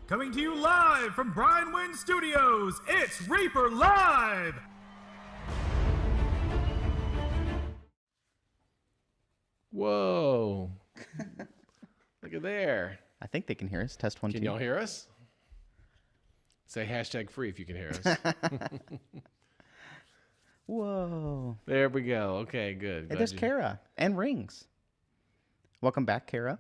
Coming to you live from Brierwood Studios, it's Reaper Live! Whoa. Look at there. I think they can hear us. Test 1, 2. Can y'all hear us? Say hashtag free if you can hear us. Whoa. There we go. Okay, good. Hey, there's Kara and Rings. Welcome back, Kara.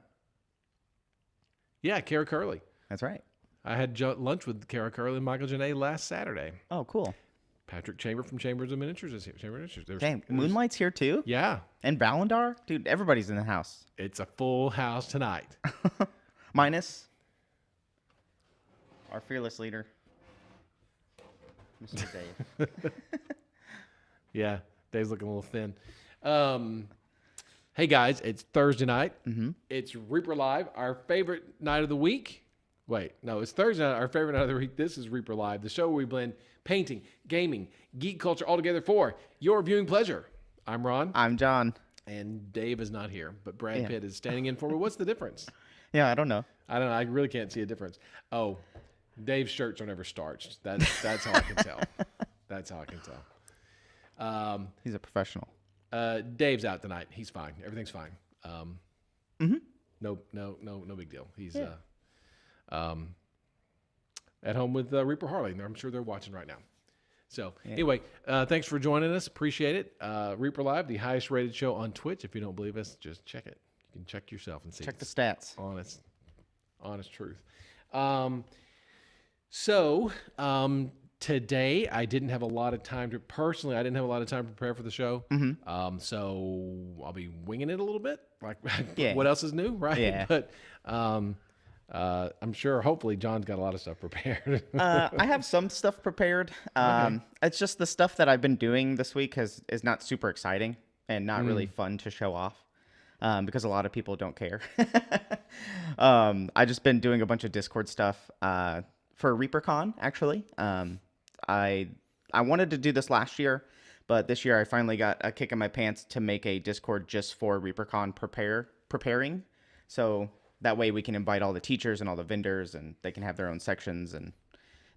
Yeah, Kara Curley. That's right. I had lunch with Kara Curley and Michael Janae last Saturday. Oh, cool. Patrick Chamber from Chambers of Miniatures is here. Chamber of Miniatures. Dang, Moonlight's here too? Yeah. And Ballandar? Dude, everybody's in the house. It's a full house tonight. Minus our fearless leader, Mr. Dave. Yeah, Dave's looking a little thin. Hey, guys, it's Thursday night. Mm-hmm. It's Reaper Live, our favorite night of the week. Wait, no, it's Thursday night, our favorite night of the week. This is Reaper Live, the show where we blend painting, gaming, geek culture all together for your viewing pleasure. I'm Ron. I'm John. And Dave is not here, but Brad Pitt is standing in for me. What's the difference? Yeah, I don't know. I don't know. I really can't see a difference. Oh, Dave's shirts are never starched. That's how I can tell. That's how I can tell. He's a professional. Dave's out tonight. He's fine. Everything's fine. No big deal. He's at home with Reaper Harley. I'm sure they're watching right now. So anyway, thanks for joining us. Appreciate it. Reaper Live, the highest rated show on Twitch. If you don't believe us, just check it. You can check yourself and see. Check the stats. Honest truth. Today I didn't have a lot of time to prepare for the show. Mm-hmm. So I'll be winging it a little bit. Like Yeah. what else is new, right? Yeah. But I'm sure hopefully John's got a lot of stuff prepared. I have some stuff prepared. Okay. It's just the stuff that I've been doing this week is not super exciting and not really fun to show off. Because a lot of people don't care. I just been doing a bunch of Discord stuff for ReaperCon, actually. I wanted to do this last year, but this year I finally got a kick in my pants to make a Discord just for ReaperCon preparing. So that way we can invite all the teachers and all the vendors, and they can have their own sections, and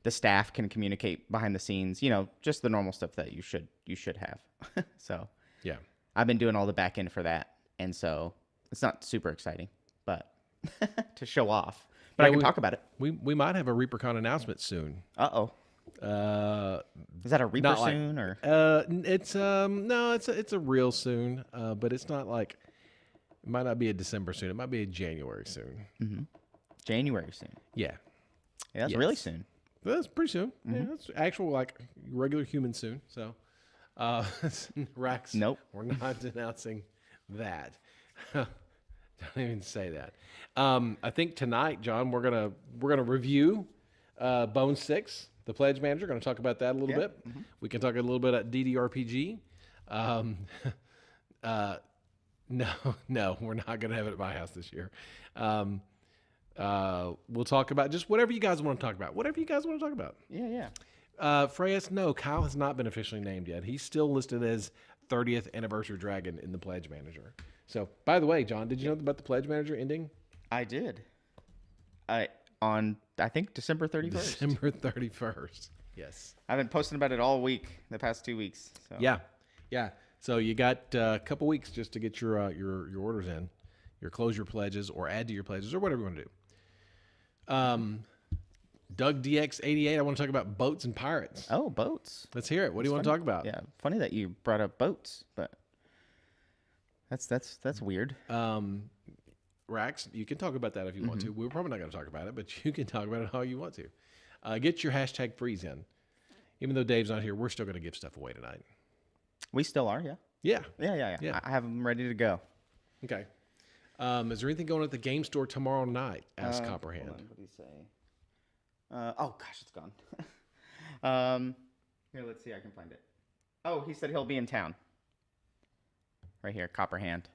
the staff can communicate behind the scenes. You know, just the normal stuff that you should have. So Yeah. I've been doing all the back end for that. And so it's not super exciting, but to show off. But I can talk about it. We might have a ReaperCon announcement soon. Uh-oh. Is that a Reaper soon or? It's a real soon, but it's not like it might not be a December soon. It might be a January soon. Mm-hmm. January soon. Yeah. Yeah, that's really soon. That's pretty soon. Mm-hmm. Yeah, that's actual like regular human soon. So, Rex. Nope. We're not announcing that. Don't even say that. I think tonight, John, we're gonna review Bone 6, the Pledge Manager. Going to talk about that a little bit. Mm-hmm. We can talk a little bit at DDRPG. No, we're not going to have it at my house this year. We'll talk about just whatever you guys want to talk about. Whatever you guys want to talk about. Yeah. Freyas, no, Kyle has not been officially named yet. He's still listed as 30th Anniversary Dragon in the Pledge Manager. So, by the way, John, did you know about the Pledge Manager ending? I did. I think December 31st. December 31st. Yes. I've been posting about it all week, the past 2 weeks. So. Yeah. So you got a couple weeks just to get your orders in, close your pledges or add to your pledges or whatever you want to do. Doug DX88, I want to talk about boats and pirates. Oh, boats. Let's hear it. What do you want to talk about? Yeah, funny that you brought up boats, but that's weird. Rax, you can talk about that if you want to. We're probably not going to talk about it, but you can talk about it how you want to. Get your hashtag freeze in. Even though Dave's not here, we're still going to give stuff away tonight. We still are, yeah. Yeah. I have them ready to go. Okay. Is there anything going on at the game store tomorrow night? Asked Copperhand. Hold on, what did he say? Oh gosh, it's gone. Here, let's see. I can find it. Oh, he said he'll be in town. Right here, Copperhand.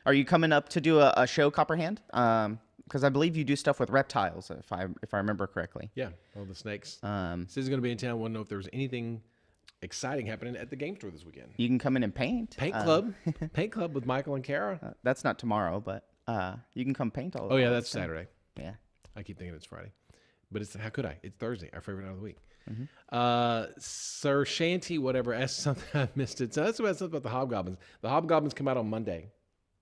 Are you coming up to do a show, Copperhand? Because I believe you do stuff with reptiles, if I remember correctly. Yeah, all the snakes. Says he's going to be in town. Want to know if there's anything exciting happening at the game store this weekend. You can come in and paint. Paint club. Paint club with Michael and Kara. That's not tomorrow, but you can come paint all. Oh yeah, that's Saturday. Yeah. I keep thinking it's Friday. But it's how could I? It's Thursday, our favorite night of the week. Sir Shanty, whatever, asked something. I missed it. So that's something about the Hobgoblins. The Hobgoblins come out on Monday.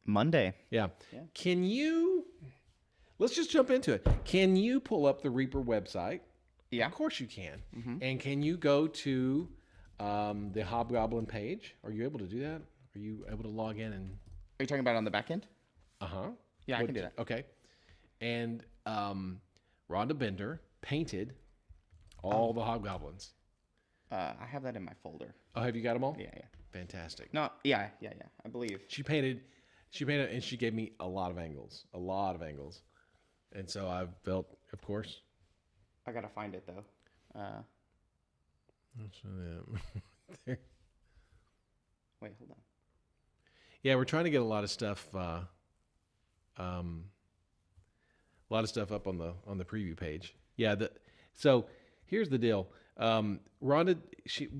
Monday. Yeah. Can you? Let's just jump into it. Can you pull up the Reaper website? Yeah. Of course you can. And can you go to the Hobgoblin page? Are you able to do that? Are you able to log in and? Are you talking about on the back end? Yeah, I can do that. Okay. And Rhonda Bender painted all the Hobgoblins. I have that in my folder. Oh, have you got them all? Yeah. Fantastic. No, yeah. I believe. She painted, and she gave me a lot of angles. And so I felt, of course. I gotta find it though. There. Wait, hold on. Yeah, we're trying to get a lot of stuff up on the preview page. Yeah, so here's the deal. Rhonda,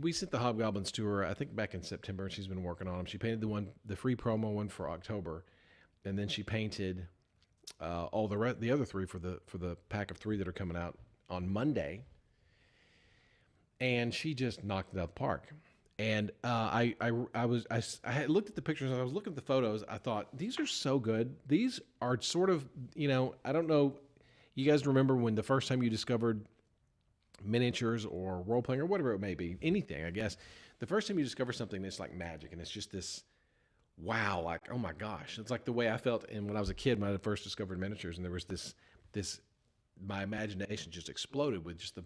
we sent the Hobgoblins to her, I think back in September, and she's been working on them. She painted the free promo one for October, and then she painted all the other 3 for the pack of 3 that are coming out on Monday. And she just knocked it out of the park. And I had looked at the pictures, and I was looking at the photos. I thought, these are so good. These are sort of, I don't know. You guys remember when the first time you discovered miniatures or role-playing or whatever it may be, anything, I guess. The first time you discover something that's like magic, and it's just this, wow, like, oh my gosh. It's like the way I felt when I was a kid when I first discovered miniatures, and there was this my imagination just exploded with just the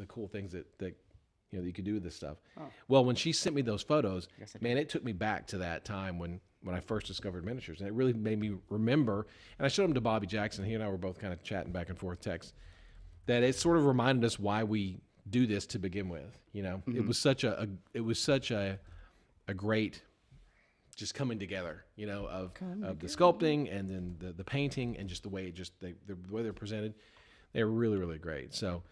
cool things that you could do with this stuff. Oh. Well, when she sent me those photos, man, it took me back to that time when I first discovered miniatures, and it really made me remember. And I showed them to Bobby Jackson. He and I were both kind of chatting back and forth text. That it sort of reminded us why we do this to begin with. It was such a great just coming together, of the sculpting and then the painting and just the way the way they're presented. They were really, really great. So,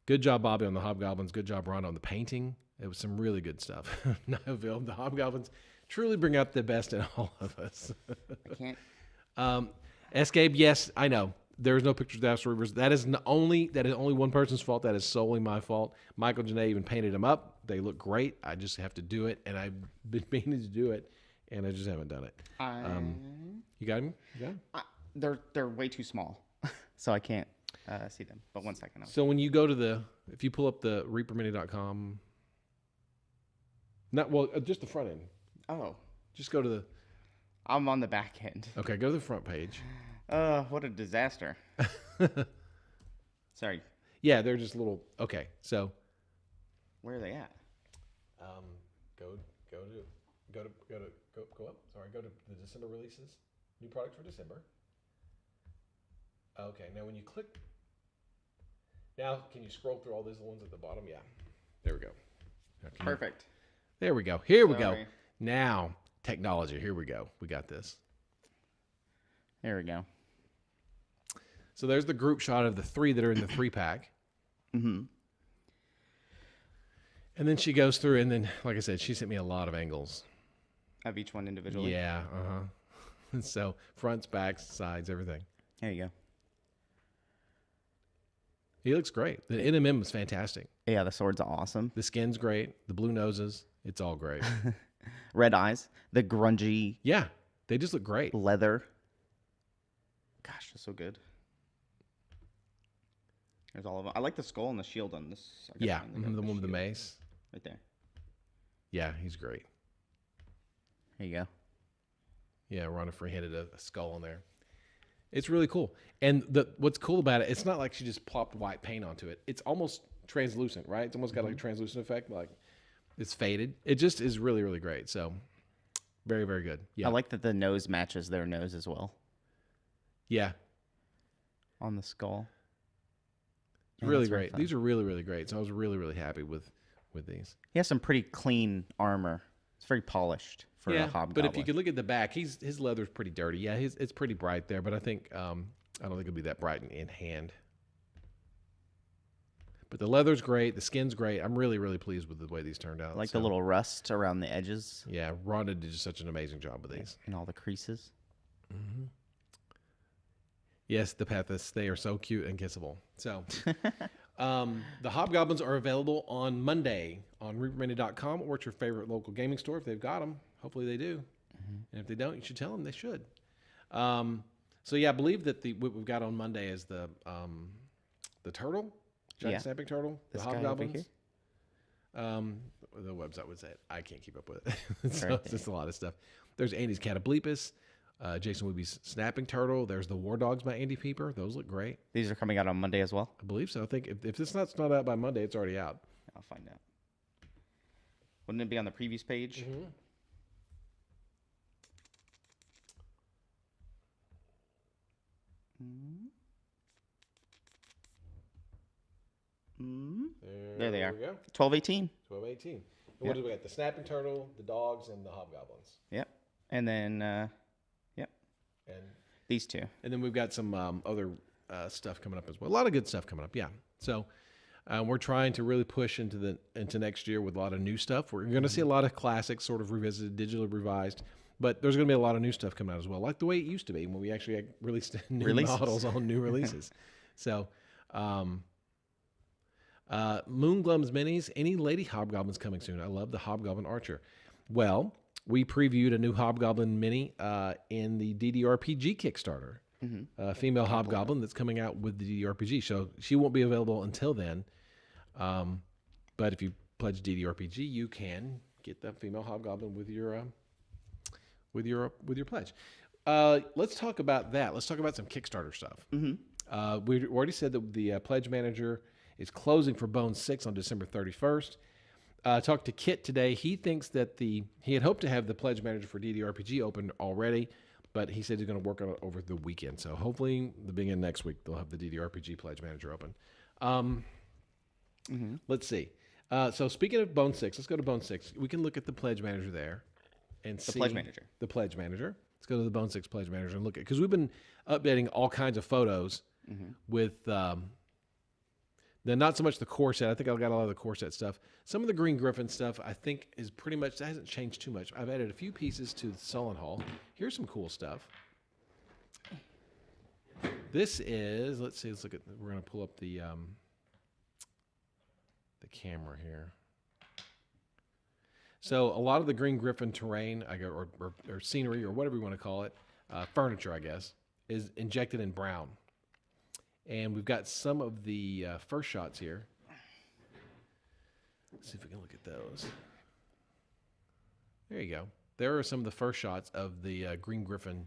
good job, Bobby, on the Hobgoblins. Good job, Ron, on the painting. It was some really good stuff. Niaville, the Hobgoblins truly bring up the best in all of us. I can't. Escape, yes, I know. There's no pictures of the Astro Rivers. That is only one person's fault. That is solely my fault. Michael Janae even painted them up. They look great. I just have to do it, and I've been meaning to do it, and I just haven't done it. You got him? You got him? They're way too small, so I can't see them. But 1 second. So when you go to if you pull up the reapermini.com, just the front end. Oh. Just go to the. I'm on the back end. Okay, go to the front page. What a disaster. Sorry. Yeah, they're just little. Okay, so. Where are they at? Go up. Sorry, go to the December releases. New products for December. Okay, now when you click. Now, can you scroll through all these ones at the bottom? Yeah. There we go. Perfect. There we go. Here we go. Now, technology. Here we go. We got this. There we go. So there's the group shot of the 3 that are in the 3-pack. Mm-hmm. And then she goes through, and then, like I said, she sent me a lot of angles. Of each one individually? Yeah, So fronts, backs, sides, everything. There you go. He looks great. The NMM is fantastic. Yeah, the sword's awesome. The skin's great. The blue noses, it's all great. Red eyes. The grungy. Yeah, they just look great. Leather. Gosh, that's so good. There's all of them. I like the skull and the shield on this. Yeah, the one with the mace. Right there. Yeah, he's great. There you go. Yeah, Rhonda free-handed a skull on there. It's really cool. And what's cool about it, it's not like she just plopped white paint onto it. It's almost translucent, right? It's almost got like a translucent effect. Like it's faded. It just is really, really great. So very, very good. Yeah. I like that the nose matches their nose as well. Yeah. On the skull. It's really great. These are really, really great. So I was really, really happy with these. He has some pretty clean armor. It's very polished for a Hobgoblin. But if you could look at the back, his leather's pretty dirty. Yeah, it's pretty bright there, but I think I don't think it'll be that bright in hand. But the leather's great, the skin's great. I'm really, really pleased with the way these turned out. I like the little rust around the edges. Yeah, Rhonda did just such an amazing job with these. And all the creases. Mm-hmm. Yes, the Pethis. They are so cute and kissable. So, the Hobgoblins are available on Monday on ReaperMini.com or at your favorite local gaming store if they've got them. Hopefully they do. And if they don't, you should tell them they should. So yeah, I believe that what we've got on Monday is the turtle, giant snapping turtle, the Hobgoblins. The website would say it. I can't keep up with it. So it's just a lot of stuff. There's Andy's Catoblepus, Jason Wooby's snapping turtle. There's the War Dogs by Andy Peeper. Those look great. These are coming out on Monday as well? I believe so. I think if this not out by Monday, it's already out. I'll find out. Wouldn't it be on the previews page? There they are. 12/18. 12/18. And what do we got? The snapping turtle, the dogs, and the hobgoblins. Yep. And then, yep. And these two. And then we've got some other stuff coming up as well. A lot of good stuff coming up. Yeah. So we're trying to really push into next year with a lot of new stuff. We're going to see a lot of classics sort of revisited, digitally revised. But there's going to be a lot of new stuff coming out as well, like the way it used to be when we actually released new models on new releases. So, Moonglum's Minis, any Lady Hobgoblins coming soon? I love the Hobgoblin Archer. Well, we previewed a new Hobgoblin Mini in the DDRPG Kickstarter. Female Hobgoblin that's coming out with the DDRPG. So she won't be available until then. But if you pledge DDRPG, you can get the female Hobgoblin with your pledge. Let's talk about that. Let's talk about some Kickstarter stuff. We already said that the pledge manager is closing for Bone 6 on December 31st. Talked to Kit today. He thinks that he had hoped to have the pledge manager for DDRPG open already, but he said he's going to work on it over the weekend. So hopefully the beginning of next week they'll have the DDRPG pledge manager open. Let's see. So speaking of Bone 6, let's go to Bone 6. We can look at the pledge manager there. And see pledge manager. The pledge manager. Let's go to the Bone 6 pledge manager and look at, because we've been updating all kinds of photos with not so much the core set. I think I've got a lot of the core set stuff. Some of the Green Griffin stuff I think is pretty much, that hasn't changed too much. I've added a few pieces to the Sullen Hall. Here's some cool stuff. This is, let's look at, we're going to pull up the camera here. So a lot of the Green Griffin terrain, or scenery, or whatever you want to call it, furniture, I guess, is injected in brown. And we've got some of the first shots here. Let's see if we can look at those. There you go. There are some of the first shots of the Green Griffin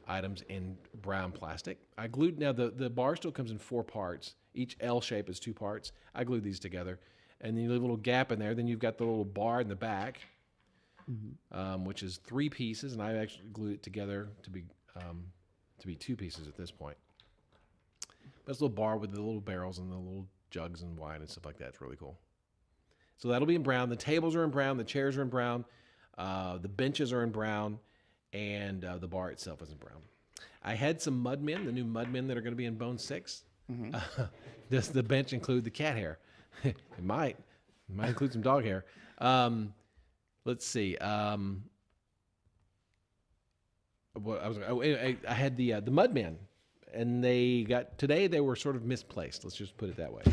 items in brown plastic. I glued, now the bar still comes in 4 parts. Each L shape is 2 parts. I glued these together. And then you leave a little gap in there. Then you've got the little bar in the back, which is 3 pieces, and I actually glued it together to be 2 pieces at this point. But it's a little bar with the little barrels and the little jugs and wine and stuff like that. It's really cool. So that'll be in brown. The tables are in brown. The chairs are in brown. The benches are in brown, and the bar itself is in brown. I had some Mudmen, the new Mudmen that are going to be in Bone 6. Does the bench include the cat hair? It might include some dog hair. Let's see. I had the Mudmen, and they were sort of misplaced. Let's just put it that way.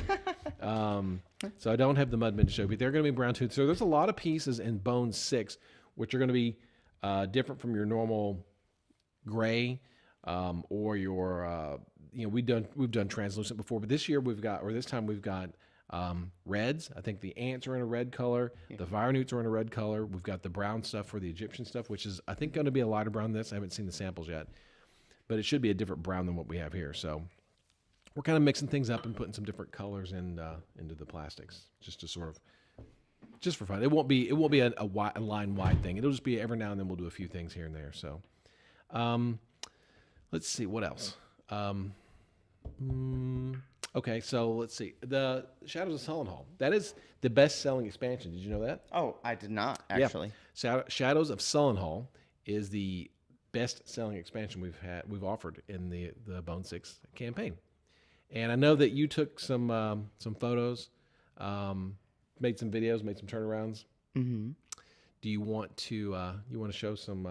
So I don't have the Mudmen to show, but they're going to be brown too. So there's a lot of pieces in Bone 6, which are going to be different from your normal gray or your. We've done translucent before, but this time we've got reds. I think the ants are in a red color. The Virenutes are in a red color. We've got the brown stuff for the Egyptian stuff, which is, I think, going to be a lighter brown than this. I haven't seen the samples yet, but it should be a different brown than what we have here. So we're kind of mixing things up and putting some different colors into the plastics, just for fun. It won't be a line wide thing. It'll just be every now and then we'll do a few things here and there. So let's see what else. Okay, so let's see. The Shadows of Sullen Hall. That is the best-selling expansion. Did you know that? Oh, I did not, actually. Yeah. Shadows of Sullen Hall is the best-selling expansion we've offered in the Bone 6 campaign. And I know that you took some photos, made some videos, made some turnarounds. Do you want to show some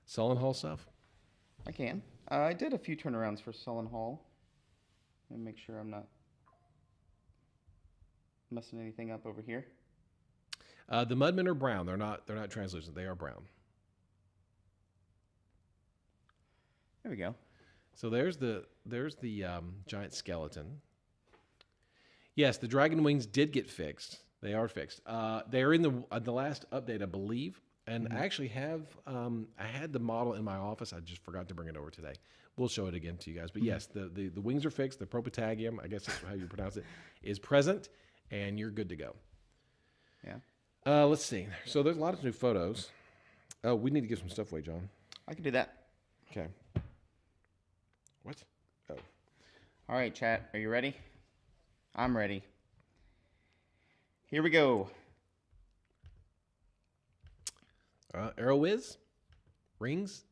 Sullen Hall stuff? I can. I did a few turnarounds for Sullen Hall. Let me make sure I'm not messing anything up over here. The Mudmen are brown. They're not translucent. They are brown. There we go. So there's the giant skeleton. Yes, the dragon wings did get fixed. They are fixed. They're in the last update, I believe. And I actually have I had the model in my office. I just forgot to bring it over today. We'll show it again to you guys. But yes, the wings are fixed. The propatagium, I guess that's how you pronounce it, is present, and you're good to go. Yeah. Let's see. So there's a lot of new photos. Oh, we need to give some stuff away, John. I can do that. Okay. What? Oh. All right, chat. Are you ready? I'm ready. Here we go. Arrow Wiz, Rings,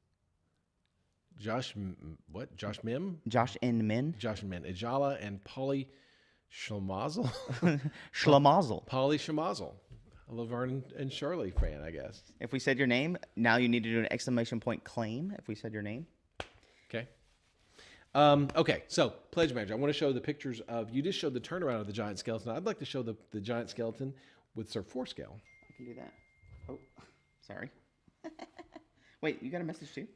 Josh Mim, Josh and Min. Josh and Min, Ijala, and Polly Schlemazel. Schlemazel. Polly Schlemazel. A Laverne and Shirley fan, I guess. If we said your name, now you need to do an exclamation point claim if we said your name. Okay. Okay, so Pledge Manager, I want to show the pictures of, you just showed the turnaround of the giant skeleton. I'd like to show the giant skeleton with Sir Forescale. I can do that. Oh, sorry. Wait, you got a message too?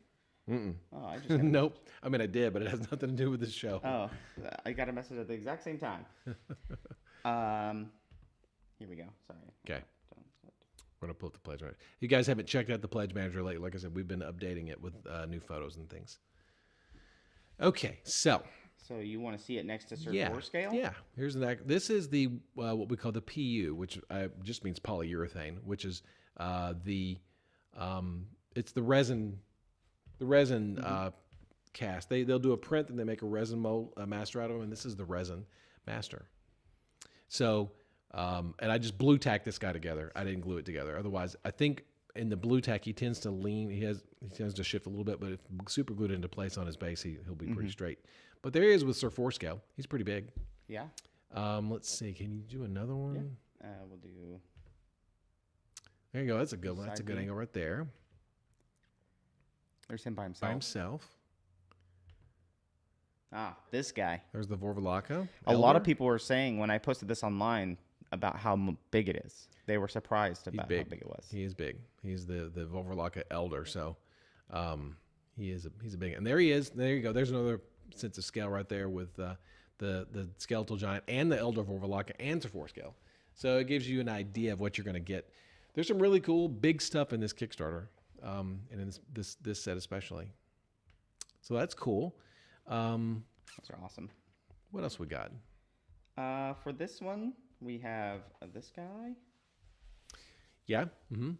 Mm-mm. Oh, I just got Nope. I mean, I did, but it has nothing to do with the show. Oh, I got a message at the exact same time. Here we go. Sorry. Okay. We're going to pull up the Pledge Manager. You guys haven't checked out the Pledge Manager lately. Like I said, we've been updating it with new photos and things. Okay, so you want to see it next to Sir yeah, Forescale? yeah. Here's the this is the what we call the PU, which just means polyurethane, which is it's the resin cast. They'll do a print and they make a resin mold master out of them, and this is the resin master. So and I just blue tacked this guy together. I didn't glue it together. Otherwise, I think in the blue tack he tends to lean. He tends to shift a little bit, but if super glued into place on his base, he'll be pretty straight. But there he is with Sir Forescale. He's pretty big. Yeah. Let's see. Can you do another one? Yeah. We'll do. There you go. That's a good one. That's a good angle right there. There's him by himself. By himself. Ah, this guy. There's the Vorvalaka. A lot of people were saying when I posted this online about how big it is. They were surprised about how big it was. He is big. He's the Vorvalaka elder. So he's a big. And there he is. There you go. There's another sense of scale right there with the skeletal giant and the elder Vorvalaka and Sir Forescale. So it gives you an idea of what you're going to get. There's some really cool big stuff in this Kickstarter, and in this set especially. So that's cool. Those are awesome. What else we got? For this one, we have this guy. Yeah. Mm-hmm.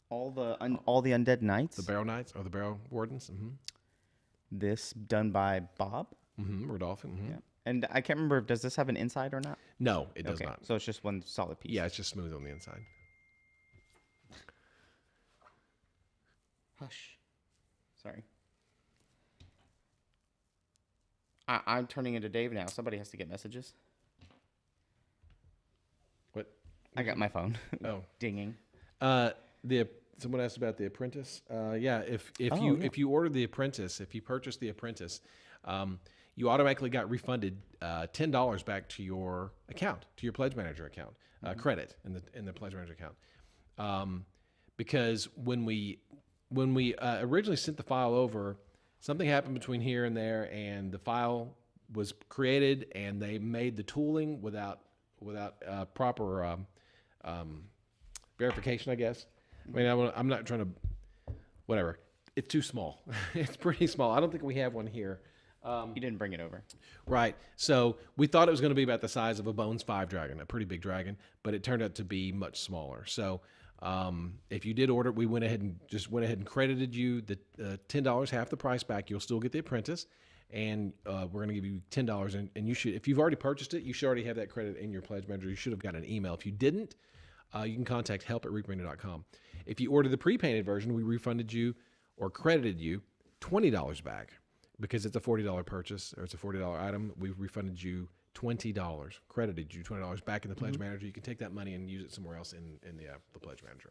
All the undead knights. The Barrow Knights or the Barrow Wardens. Mm-hmm. This done by Bob. Mm-hmm. Rodolphin. Mm-hmm. Yeah. And I can't remember, does this have an inside or not? No, it does not. So it's just one solid piece. Yeah, it's just smooth on the inside. Hush. Sorry. I'm turning into Dave now. Somebody has to get messages. What? I got my phone. Oh. Dinging. Someone asked about The Apprentice. Yeah, if you ordered The Apprentice, if you purchased The Apprentice, you automatically got refunded $10 back to your account, to your Pledge Manager account, credit in the Pledge Manager account. Because when we originally sent the file over, something happened between here and there, and the file was created, and they made the tooling without proper verification, I guess. I mean, I'm not trying to, whatever. It's too small. It's pretty small. I don't think we have one here. You didn't bring it over. Right. So we thought it was going to be about the size of a Bones 5 dragon, a pretty big dragon, but it turned out to be much smaller. So if you did order, we went ahead and credited you the $10, half the price back. You'll still get The Apprentice, and we're going to give you $10. And you should, if you've already purchased it, you should already have that credit in your Pledge Manager. You should have got an email. If you didn't, you can contact help@reapermedia.com. If you ordered the pre-painted version, we refunded you or credited you $20 back because it's a $40 purchase or it's a $40 item. We refunded you $20, credited you $20 back in the Pledge Manager. You can take that money and use it somewhere else in the Pledge Manager.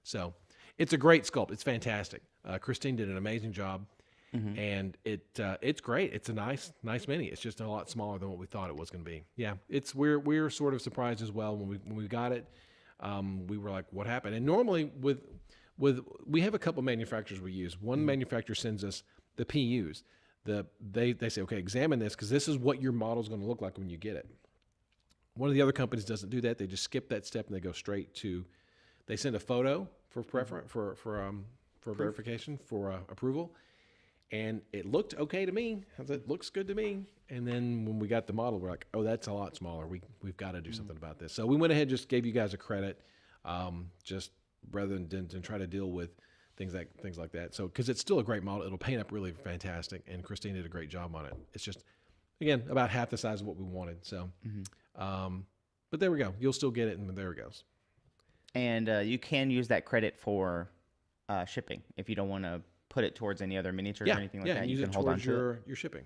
So it's a great sculpt. It's fantastic. Christine did an amazing job. and it's great. It's a nice mini. It's just a lot smaller than what we thought it was going to be. Yeah, we're sort of surprised as well when we got it. We were like, what happened? And normally with we have a couple manufacturers we use. One manufacturer sends us the PUs. They say, okay, examine this because this is what your model is going to look like when you get it. One of the other companies doesn't do that. They just skip that step and they go straight to. They send a photo for preference for verification for approval, and it looked okay to me. I said, looks good to me. And then when we got the model, we're like, oh, that's a lot smaller. We've got to do something about this. So we went ahead and just gave you guys a credit, just rather than try to deal with things like that. So because it's still a great model, it'll paint up really fantastic, and Christine did a great job on it. It's just again about half the size of what we wanted. So, but there we go. You'll still get it, and there it goes. And you can use that credit for shipping if you don't want to put it towards any other miniatures or anything like that. You can hold on to your shipping.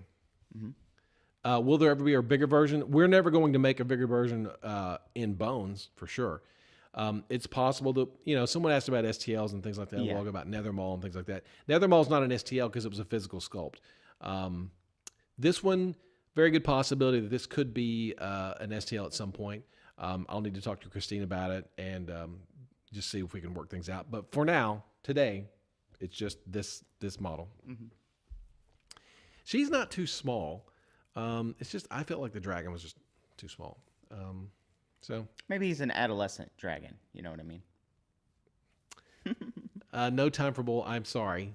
Will there ever be a bigger version? We're never going to make a bigger version in bones for sure. It's possible that someone asked about STLs and things like that. We'll talk about Nethermall and things like that. Nethermall's not an STL because it was a physical sculpt. This one, very good possibility that this could be an STL at some point. I'll need to talk to Christine about it and just see if we can work things out. But for now, today, it's just this model. She's not too small. It's just I felt like the dragon was just too small. So maybe he's an adolescent dragon. You know what I mean? No time for bull. I'm sorry.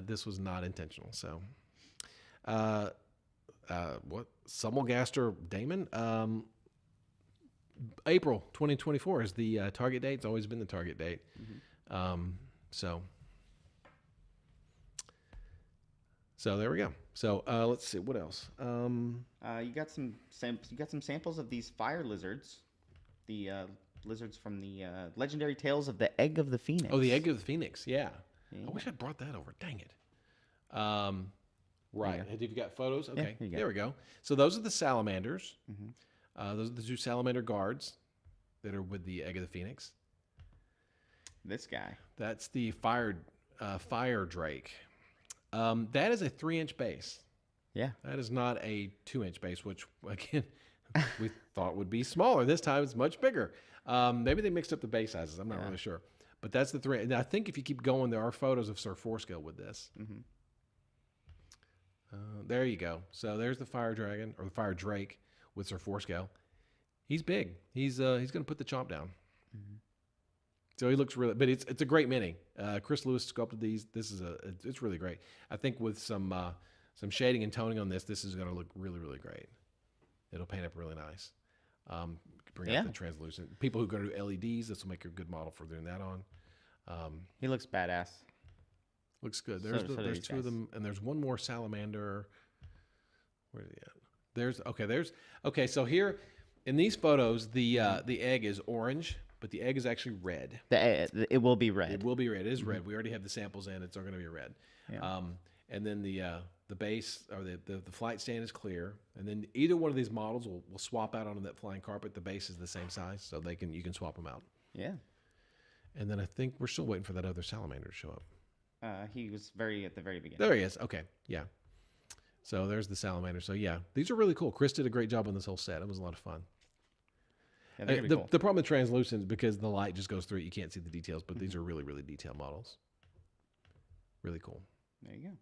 This was not intentional. So, what? Summelgaster Damon? April 2024 is the target date. It's always been the target date. So there we go. So let's see what else. You got some samples of these fire lizards, the lizards from the legendary tales of the Egg of the Phoenix. Oh, the Egg of the Phoenix. Yeah. I wish I brought that over. Dang it. Right. Have you got photos? Okay. Yeah, there we go. So those are the salamanders. Those are the two salamander guards that are with the Egg of the Phoenix. This guy. That's the fire drake. That is a 3-inch base. Yeah. That is not a 2-inch base, which again we thought would be smaller. This time it's much bigger. Maybe they mixed up the base sizes. I'm not really sure. But that's the 3. And I think if you keep going, there are photos of Sir Forescale with this. There you go. So there's the fire dragon or the fire drake with Sir Forescale. He's big. He's going to put the chomp down. So he looks really, but it's a great mini. Chris Lewis sculpted these. It's really great. I think with some shading and toning on this is going to look really, really great. It'll paint up really nice. Bring out the translucent. People who go to LEDs, this will make a good model for doing that on. He looks badass. Looks good. There's two of them, and there's one more salamander. Where is he at? Okay. So here in these photos, the egg is orange, but the egg is actually red. It will be red. It will be red. It is red. We already have the samples in. It's going to be red. Yeah. And then the base or the flight stand is clear. And then either one of these models will swap out onto that flying carpet. The base is the same size, so you can swap them out. Yeah. And then I think we're still waiting for that other salamander to show up. He was at the very beginning. There he is. Okay. Yeah. So there's the salamander. So yeah, these are really cool. Chris did a great job on this whole set. It was a lot of fun. Yeah, cool. The problem with translucent is because the light just goes through it. You can't see the details, but these are really, really detailed models. Really cool. There you go.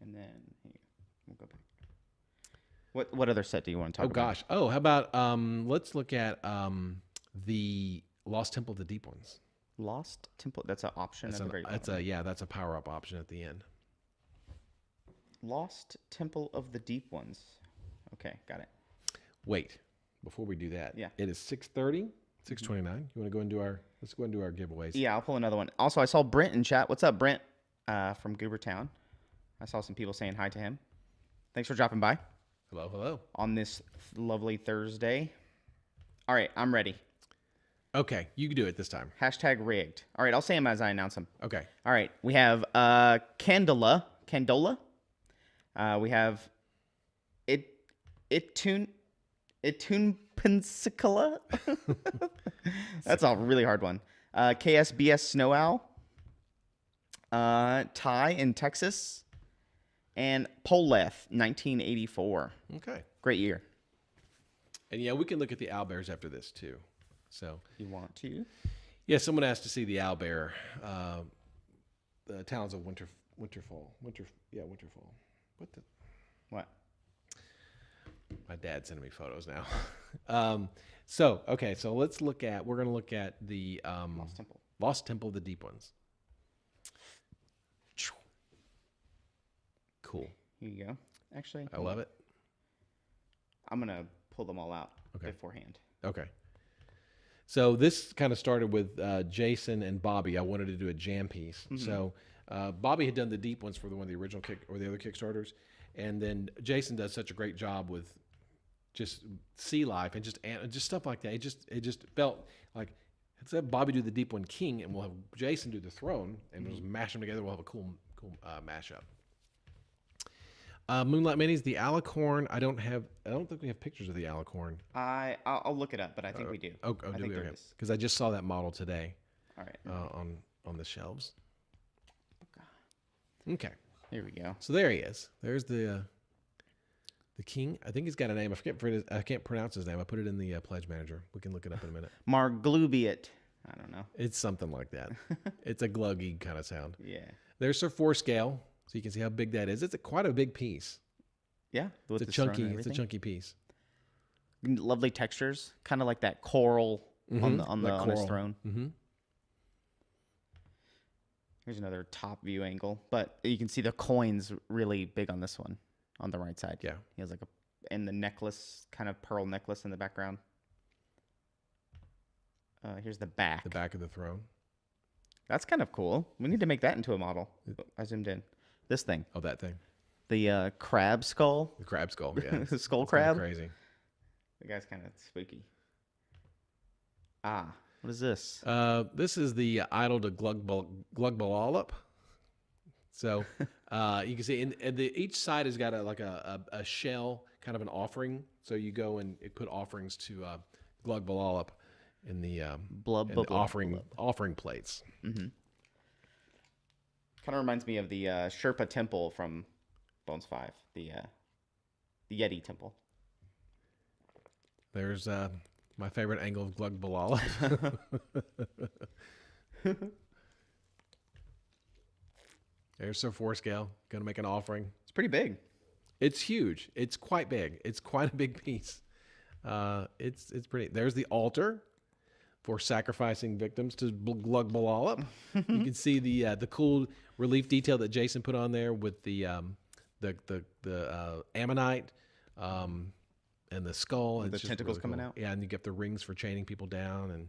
And then we'll go back. What other set do you want to talk about? Oh gosh. Oh, how about let's look at the Lost Temple of the Deep Ones. Lost Temple. That's an option at the very bottom. That's a power up option at the end. Lost Temple of the Deep Ones. Okay, got it. Wait, before we do that, it is 6:30, 6:29. You want to go and do let's go and do our giveaways. Yeah, I'll pull another one. Also, I saw Brent in chat. What's up, Brent? From Goobertown. I saw some people saying hi to him. Thanks for dropping by. Hello. On this lovely Thursday. All right, I'm ready. Okay, you can do it this time. #rigged. All right, I'll say them as I announce them. Okay. All right, we have Candola. We have Itun Pensacola. That's a really hard one. KSBS Snow Owl. Ty in Texas. And Poleth, 1984. Okay. Great year. And yeah, we can look at the owlbears after this too. So You want to? yeah, someone asked to see the owlbear, the Talons of Winterfall. Winterfall. What the? What? My dad's sending me photos now. So let's look at. We're going to look at the Lost Temple. Lost Temple of the Deep Ones. Cool. Here you go. Actually, I love it. I'm going to pull them all out beforehand. Okay. So this kind of started with Jason and Bobby. I wanted to do a jam piece. So Bobby had done the deep ones for one of the original the other Kickstarters, and then Jason does such a great job with just sea life and just stuff like that. It just felt like let's have Bobby do the deep one king, and we'll have Jason do the throne, and we'll just mash them together. We'll have a cool mashup. Moonlight Minis, the alicorn. I don't think we have pictures of the alicorn. I'll look it up, but I think we do. Do we? Because I just saw that model today. All right. On the shelves. Okay. Here we go. So there he is. There's the king. I think he's got a name. I can't pronounce his name. I put it in the pledge manager. We can look it up in a minute. Marglubiet. I don't know. It's something like that. It's a gluggy kind of sound. Yeah. There's Sir Four Scale, so you can see how big that is. It's quite a big piece. Yeah. It's a chunky piece. Lovely textures, kind of like that coral on his throne. Mm-hmm. Here's another top view angle, but you can see the coins really big on this one, on the right side. Yeah, he has and the necklace, kind of pearl necklace in the background. Here's the back. The back of the throne. That's kind of cool. We need to make that into a model. I zoomed in. This thing. Oh, that thing. The crab skull. The crab skull. Yeah. The skull crab. Crazy. The guy's kind of spooky. What is this? This is the idol to Glugbalallop. So you can see, and each side has got a shell, kind of an offering. So you go and put offerings to Glugbalallop in the offering plates. Mm-hmm. Kind of reminds me of the Sherpa Temple from Bones 5, the Yeti Temple. There's my favorite angle of Glugbalallop. There's Sir Four Scale, going to make an offering. It's pretty big. It's huge. It's quite big. It's quite a big piece. It's pretty. There's the altar for sacrificing victims to Glugbalallop. You can see the cool relief detail that Jason put on there with the ammonite and the skull. The tentacles really coming out. Yeah, and you get the rings for chaining people down, and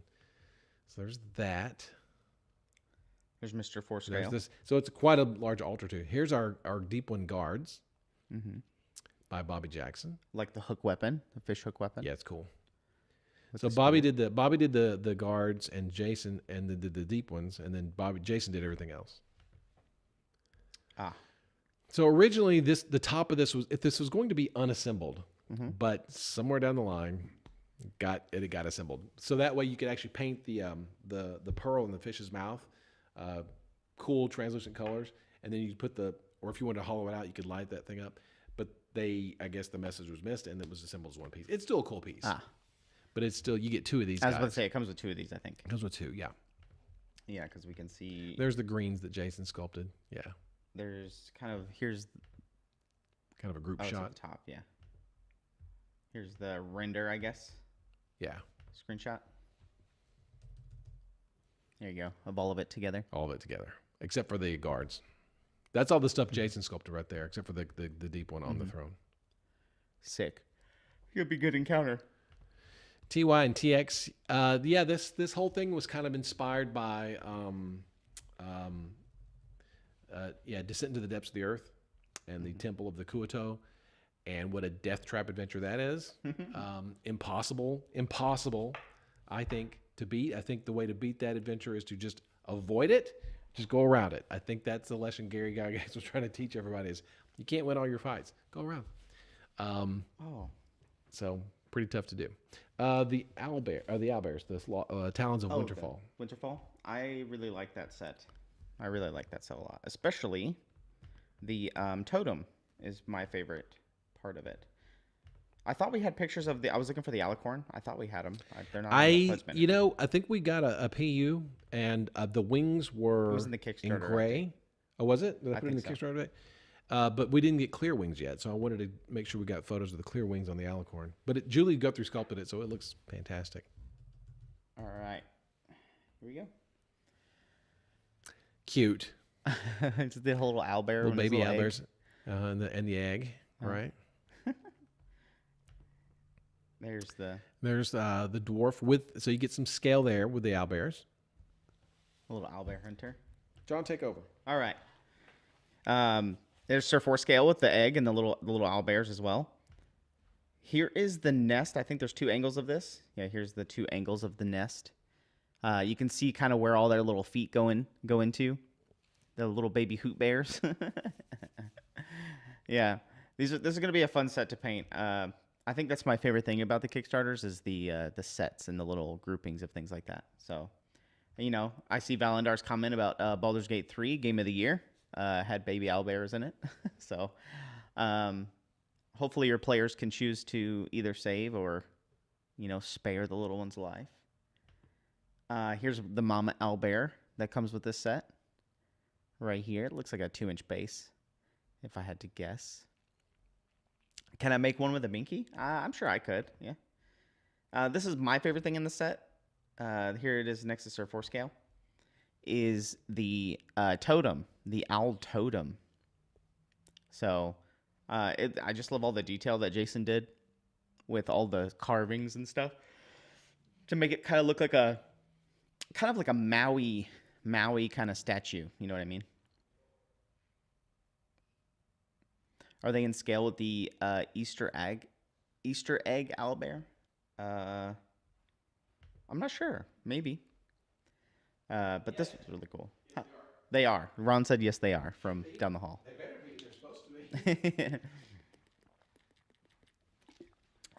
so there's that. There's Mr. Four Scale. So it's quite a large altar too. Here's our Deep One guards by Bobby Jackson. Like the hook weapon, the fish hook weapon. Yeah, it's cool. So Bobby did the guards, and Jason and the deep ones, and then Jason did everything else. So originally the top of this was going to be unassembled, but somewhere down the line it got assembled. So that way you could actually paint the pearl in the fish's mouth, cool translucent colors, and then you put or if you wanted to hollow it out, you could light that thing up. But I guess the message was missed, and it was assembled as one piece. It's still a cool piece. But it's still, you get two of these guys. I was about to say, it comes with two of these, I think. It comes with two, yeah. Yeah, because we can see... There's the greens that Jason sculpted, yeah. There's here's... Kind of a group shot. At the top, yeah. Here's the render, I guess. Yeah. Screenshot. There you go, of all of it together. All of it together, except for the guards. That's all the stuff Jason sculpted right there, except for the deep one on the throne. Sick. It'll be good encounter. TY and TX, yeah, this whole thing was kind of inspired by, Descent into the Depths of the Earth and the Temple of the Kuoto, and what a death trap adventure that is. Impossible, I think, to beat. I think the way to beat that adventure is to just avoid it, just go around it. I think that's the lesson Gary Gygax was trying to teach everybody is you can't win all your fights. Go around. So pretty tough to do. The owlbears, the Talons of Winterfall. Winterfall. I really like that set. I really like that set a lot, especially the totem is my favorite part of it. I thought we had pictures of the. I was looking for the alicorn. I thought we had them. They're not. In the Pledge Manager. I think we got a PU, and the wings were It was in the Kickstarter, in gray. Oh, was it? Did I put it in the think Kickstarter today? But we didn't get clear wings yet, so I wanted to make sure we got photos of the clear wings on the alicorn. But Julie Guthrie sculpted it, so it looks fantastic. All right, here we go. Cute. It's the little owlbear. Little baby owlbears, and the egg, right? There's the dwarf so you get some scale there with the owlbears. a little owlbear hunter. John, take over. All right. There's Sir 4 scale with the egg and the little owlbears as well. Here is the nest. I think there's 2 angles of this. Yeah, here's the 2 angles of the nest. You can see kind of where all their little feet go into. The little baby hoot bears. Yeah, this is going to be a fun set to paint. I think that's my favorite thing about the Kickstarters is the sets and the little groupings of things like that. So, I see Valendar's comment about Baldur's Gate 3 Game of the Year had baby owlbears in it. So, hopefully your players can choose to either save or, spare the little one's life. Here's the mama owlbear that comes with this set. Right here. It looks like a 2-inch base, if I had to guess. Can I make one with a binky? I'm sure I could, yeah. This is my favorite thing in the set. Here it is next to Sir 4 scale. Is the totem, the owl totem. So I just love all the detail that Jason did with all the carvings and stuff to make it kind of look like a Maui kind of statue. You know what I mean? Are they in scale with the Easter egg owlbear? I'm not sure. Maybe. But this was really cool. Huh. They are. Ron said yes, they are from down the hall. They better be. They're supposed to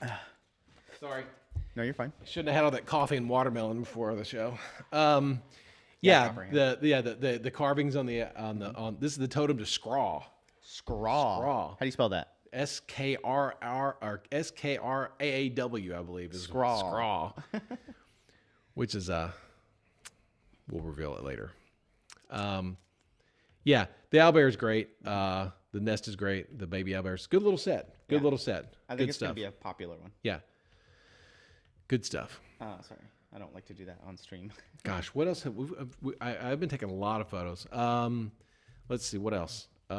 be. Sorry. No, you're fine. Shouldn't have had all that coffee and watermelon before the show. The carvings on this is the totem to Scraw. Scraw. How do you spell that? Skrraa or Skraaw, I believe is Scraw. Which is we'll reveal it later. The owlbear is great. The nest is great. The baby owlbears, good little set. Good little set. I think good it's stuff. gonna be a popular one. Yeah. Good stuff. Sorry, I don't like to do that on stream. Gosh, what else? I've been taking a lot of photos. Let's see, what else? I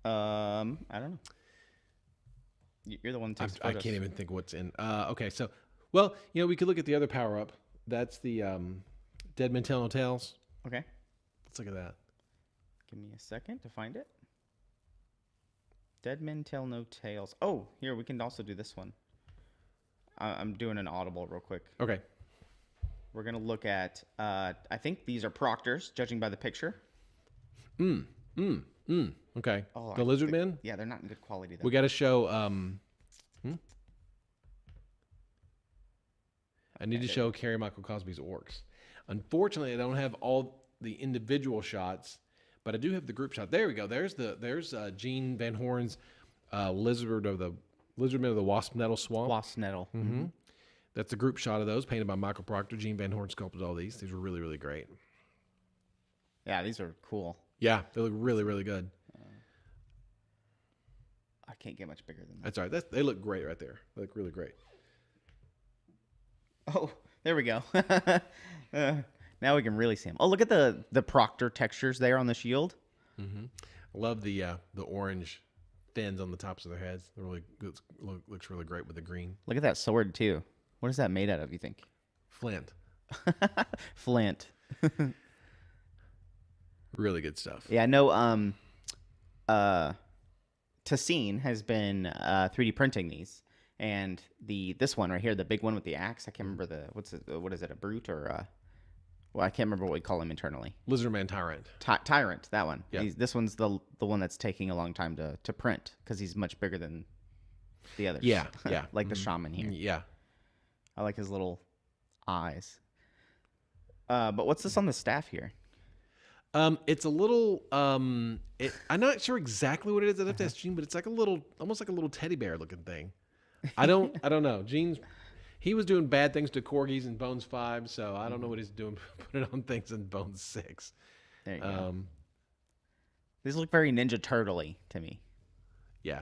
don't know. You're the one that takes I photos. can't even think what's in. Okay, so, well, we could look at the other power up. That's the Dead Men Tell No Tales. Okay. Let's look at that. Give me a second to find it. Dead Men Tell No Tales. Oh, here, we can also do this one. I'm doing an audible real quick. Okay. We're going to look at, I think these are proctors, judging by the picture. Okay. Oh, the lizard men? Yeah, they're not in good quality, though. We got to show, I need to show Carrie Michael Cosby's orcs. Unfortunately, I don't have all the individual shots, but I do have the group shot. There we go. There's Gene Van Horn's lizardmen of the Wasp Nettle Swamp. Wasp Nettle. Mm-hmm. That's a group shot of those, painted by Michael Proctor. Gene Van Horn sculpted all these. These were really, really great. Yeah, these are cool. Yeah, they look really, really good. I can't get much bigger than that. That's all right. They look great right there. They look really great. Oh, there we go. Now we can really see them. Oh, look at the Proctor textures there on the shield. Mm-hmm. I love the orange fins on the tops of their heads. They're really good. Looks really great with the green. Look at that sword too. What is that made out of, you think? Flint. Flint. Really good stuff. Yeah, I know Tassine has been 3D printing these. And this one right here, the big one with the axe, I can't remember what is it, a brute or I can't remember what we call him internally. Lizardman Tyrant. Tyrant, that one. Yep. This one's the one that's taking a long time to print because he's much bigger than the others. Yeah, yeah. Like the shaman here. Yeah. I like his little eyes. But what's this on the staff here? It's a little. I'm not sure exactly what it is. I'd have to ask Gene, but it's like a little, almost like a little teddy bear looking thing. I don't know. Gene's. He was doing bad things to corgis in Bones 5, so I don't know what he's doing. Put it on things in Bones 6. There you go. These look very Ninja Turtle-y to me. Yeah.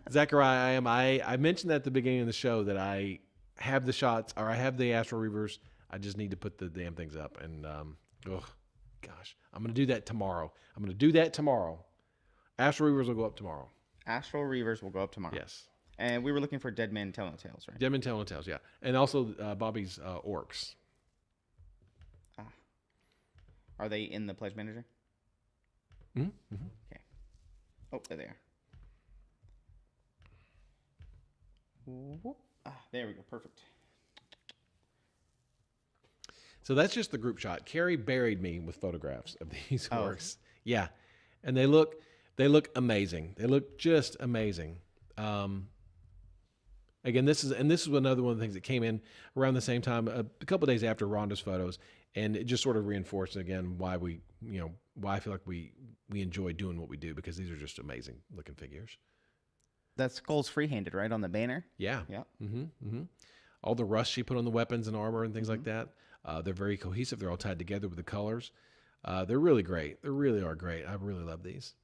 Zachariah, I mentioned that at the beginning of the show that I have the shots, or I have the Astral Reavers. I just need to put the damn things up. And, gosh, I'm going to do that tomorrow. Astral Reavers will go up tomorrow. Astral Reavers will go up tomorrow. Yes. And we were looking for Dead Man Telling Tales, right? Dead Man Telling Tales, yeah. And also Bobby's Orcs. Are they in the Pledge Manager? Mm-hmm. Mm-hmm. Okay. Oh, there they are. There we go. Perfect. So that's just the group shot. Carrie buried me with photographs of these orcs. Yeah. And they look amazing. They look just amazing. Again, this is another one of the things that came in around the same time, a couple of days after Rhonda's photos, and it just sort of reinforced again why I feel like we enjoy doing what we do, because these are just amazing looking figures. That skull's free-handed, right, on the banner? Yeah. Yeah. Mm-hmm. Mm-hmm. All the rust she put on the weapons and armor and things like that. They're very cohesive. They're all tied together with the colors. They're really great. They really are great. I really love these.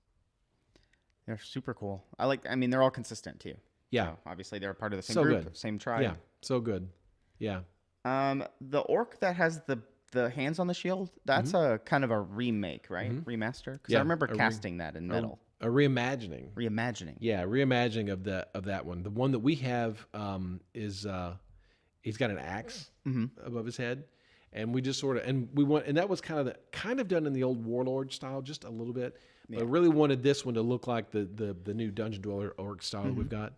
They're super cool. They're all consistent too. Yeah. So obviously they're part of the same group, good. Same tribe. Yeah. So good. Yeah. The orc that has the hands on the shield, that's a kind of a remake, right? Remaster? Because I remember casting that in metal. A reimagining. Yeah, reimagining of that one. The one that we have is he's got an axe above his head, and we just sort of and that was kind of done in the old Warlord style, just a little bit. But I really wanted this one to look like the new Dungeon Dweller orc style that we've got.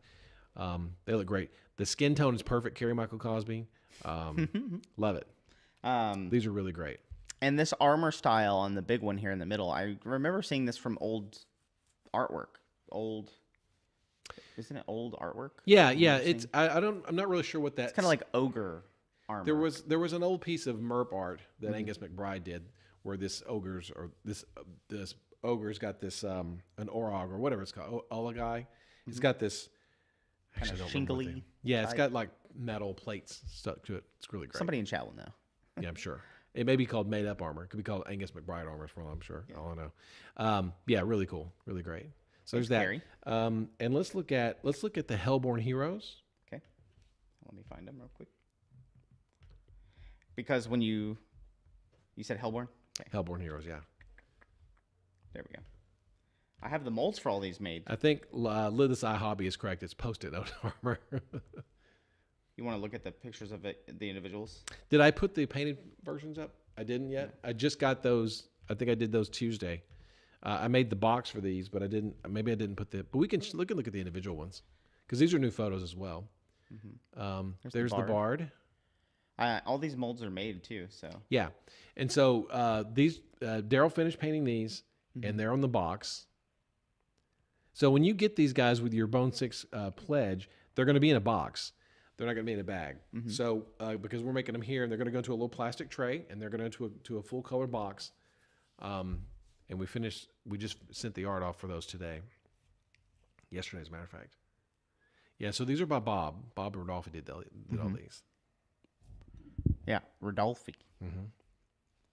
They look great. The skin tone is perfect. Carrie Michael Cosby, love it. These are really great. And this armor style on the big one here in the middle, I remember seeing this from old artwork. Isn't it old artwork? Yeah. I'm not really sure what that. It's kind of like ogre armor. There was an old piece of MERP art that Angus McBride did, where this ogre's got this an orog or whatever it's called, olagai. It's got this kind of shingly. Yeah, it's got like metal plates stuck to it. It's really great. Somebody in chat will know. Yeah, I'm sure. It may be called made up armor. It could be called Angus McBride armor for all I'm sure. Yeah. All I know. Yeah, really cool. Really great. So there's that. Scary. And let's look at the Hellborn heroes. Okay. Let me find them real quick. Because when you said Hellborn? Okay. Hellborn heroes, yeah. There we go. I have the molds for all these made. I think Lidus Eye Hobby is correct. It's post-it note armor. You want to look at the pictures of the individuals? Did I put the painted versions up? I didn't yet. I just got those. I think I did those Tuesday. I made the box for these, but I didn't. Maybe I didn't put the. But we can look at the individual ones, because these are new photos as well. There's the Bard. All these molds are made too. So yeah, and so these Daryl finished painting these, and they're on the box. So when you get these guys with your Bone 6 pledge, they're going to be in a box. They're not going to be in a bag. So because we're making them here, and they're going to go into a little plastic tray, and they're going to a full color box. And we just sent the art off for those today. Yesterday, as a matter of fact. Yeah, so these are by Bob. Bob Rodolfi did all these. Yeah, Rodolfi.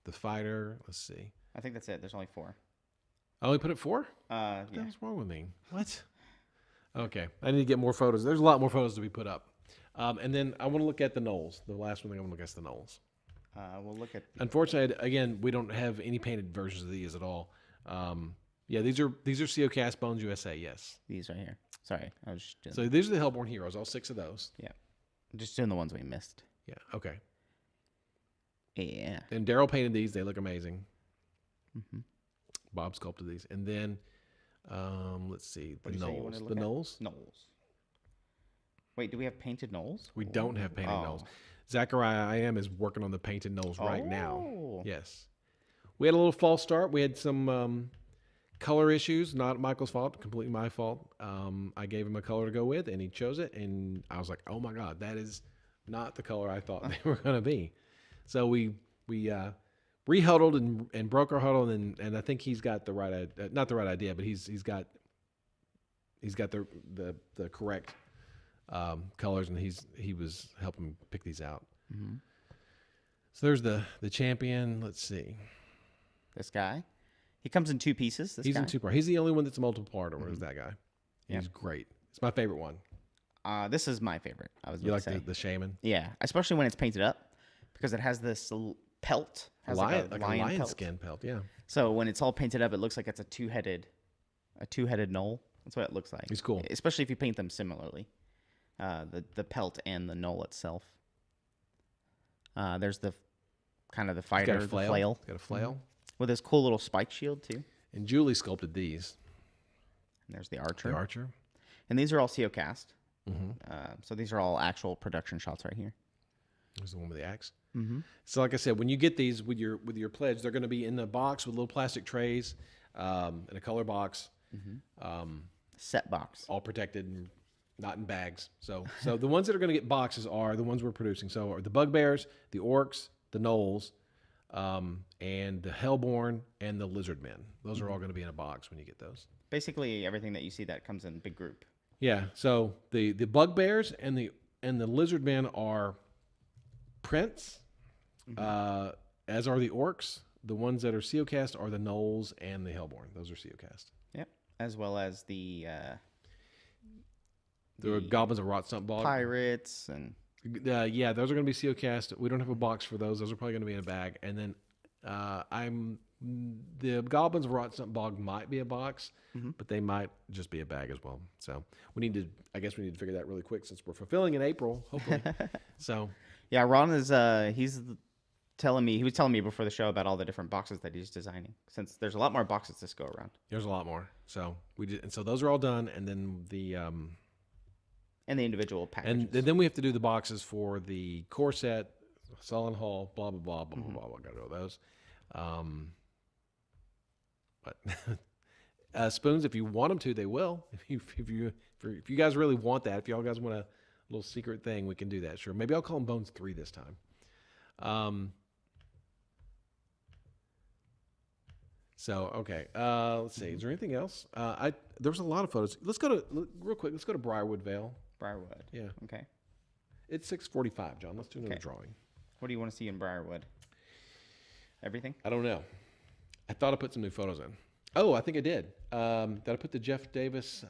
The fighter, let's see. I think that's it. There's only 4. I only put it 4? Yeah. What's wrong with me? What? Okay, I need to get more photos. There's a lot more photos to be put up. And then I want to look at the Gnolls. The last one thing I want to look at is the Gnolls. We'll look at. Unfortunately, again, we don't have any painted versions of these at all. Yeah, these are COCast Bones USA. Yes, these right here. Sorry, I was just doing. So these are the Hellborn heroes. All 6 of those. Yeah, I'm just doing the ones we missed. Yeah. Okay. Yeah. And Daryl painted these. They look amazing. Bob sculpted these, and then let's see the Gnolls. The Gnolls. Gnolls. Wait, do we have painted Gnolls? We don't have painted Gnolls. Zachariah is working on the painted Gnolls right now. Yes. We had a little false start. We had some color issues. Not Michael's fault. Completely my fault. I gave him a color to go with, and he chose it. And I was like, oh, my God, that is not the color I thought they were going to be. So we rehuddled and broke our huddle, and I think he's got the right not the right idea, but he's got the correct colors, and he was helping pick these out. Mm-hmm. So there's the champion. Let's see. This guy. He comes in 2 pieces. He's guy. in 2 parts. He's the only one that's a multiple part, or is that guy? Yep. He's great. It's my favorite one. This is my favorite. You like the shaman? Yeah, especially when it's painted up, because it has this pelt. Has like a lion pelt. skin pelt. Yeah. So when it's all painted up, it looks like it's a two-headed gnoll. That's what it looks like. He's cool, especially if you paint them similarly. The pelt and the gnoll itself. There's the kind of the fighter, the flail. Got a flail with this cool little spike shield too. And Julie sculpted these. And there's the archer. The archer. And these are all CO cast. Mm-hmm. So these are all actual production shots right here. There's the one with the axe. Mm-hmm. So like I said, when you get these with your pledge, they're going to be in the box with little plastic trays, in a color box, Set box, all protected and not in bags. So the ones that are going to get boxes are the ones we're producing. So are the bugbears, the orcs, the gnolls, and the hellborn and the lizard men. Those are all going to be in a box when you get those. Basically everything that you see that comes in big group. Yeah. So the bugbears and the lizard men are prints, as are the orcs. The ones that are CO cast are the gnolls and the hellborn. Those are CO cast. Yep. As well as the goblins of Rot Stump Bog. Pirates and yeah, those are going to be CO cast. We don't have a box for those. Those are probably going to be in a bag. And then the goblins of Rot Stump Bog might be a box, but they might just be a bag as well. So I guess we need to figure that really quick since we're fulfilling in April, hopefully. So yeah, Ron is he was telling me before the show about all the different boxes that he's designing, since there's a lot more boxes this go around. There's a lot more. So so those are all done, and then the individual packages. and then we have to do the boxes for the core set, Sullen Hall, blah blah blah blah blah blah. Got to do those. But spoons, if you want them to, they will. If you guys really want that, if y'all guys want a little secret thing, we can do that. Sure. Maybe I'll call them Bones 3 this time. So okay, let's see. Is there anything else? There was a lot of photos. Let's go to Brierwood Vale. Brierwood. Yeah. Okay. It's 6:45, John. Let's do another drawing. What do you want to see in Brierwood? Everything? I don't know. I thought I put some new photos in. Oh, I think I did. Did I put the Jeff Davis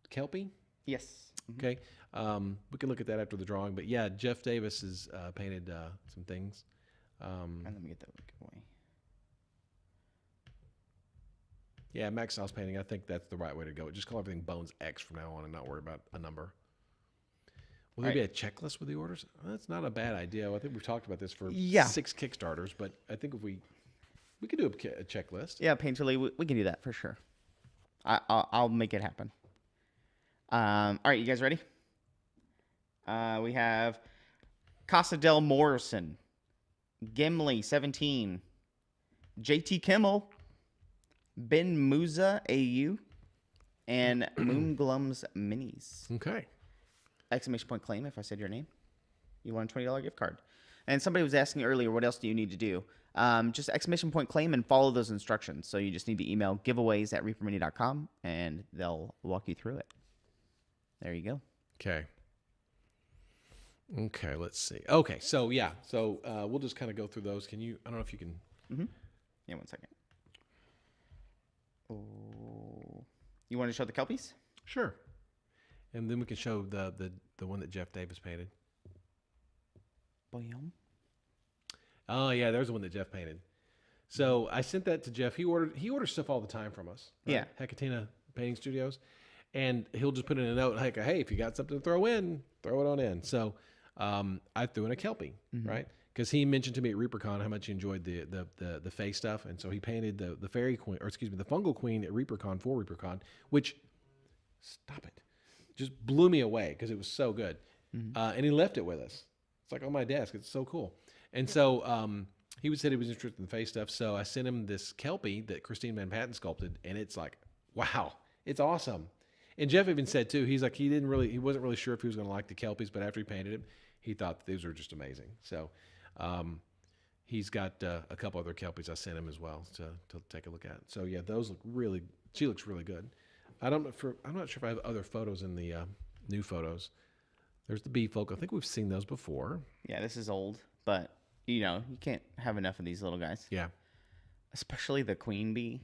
Kelpie? Yes. Okay. We can look at that after the drawing. But yeah, Jeff Davis has painted some things. And let me get that away. Yeah, Max Sauce painting. I think that's the right way to go. Just call everything Bones X from now on and not worry about a number. Will there be a checklist with the orders? Well, that's not a bad idea. I think we've talked about this for 6 Kickstarters, but I think if we could do a checklist. Yeah, Painterly, we can do that for sure. I'll make it happen. All right, you guys ready? We have Casa del Morrison, Gimli 17, JT Kimmel, Ben Musa AU, and Moonglum's Minis. Okay. Exclamation point claim if I said your name. You want a $20 gift card. And somebody was asking earlier, what else do you need to do? Just exclamation point claim and follow those instructions. So you just need to email giveaways@reapermini.com and they'll walk you through it. There you go. Okay. Okay, let's see. Okay, so yeah. So we'll just kind of go through those. Can you, I don't know if you can. Yeah, 1 second. Oh, you want to show the Kelpies? Sure. And then we can show the one that Jeff Davis painted. Boom. Oh yeah, there's the one that Jeff painted. So I sent that to Jeff. He orders stuff all the time from us. Right? Yeah. Hecatina Painting Studios. And he'll just put in a note like, hey, if you got something to throw in, throw it on in. So I threw in a Kelpie, right? Because he mentioned to me at ReaperCon how much he enjoyed the Fae stuff, and so he painted the Fairy Queen, or excuse me, the Fungal Queen at ReaperCon for ReaperCon, which, stop it, just blew me away because it was so good. And he left it with us. It's like on my desk. It's so cool. And so he said he was interested in the Fae stuff, so I sent him this Kelpie that Christine Van Patten sculpted, and it's like, wow, it's awesome. And Jeff even said too, he's like he wasn't really sure if he was going to like the Kelpies, but after he painted him, he thought that these were just amazing. So he's got a couple other Kelpies I sent him as well to take a look at. So yeah, those look really. She looks really good. I'm not sure if I have other photos in the new photos. There's the bee folk. I think we've seen those before. Yeah, this is old, but you can't have enough of these little guys. Yeah, especially the queen bee.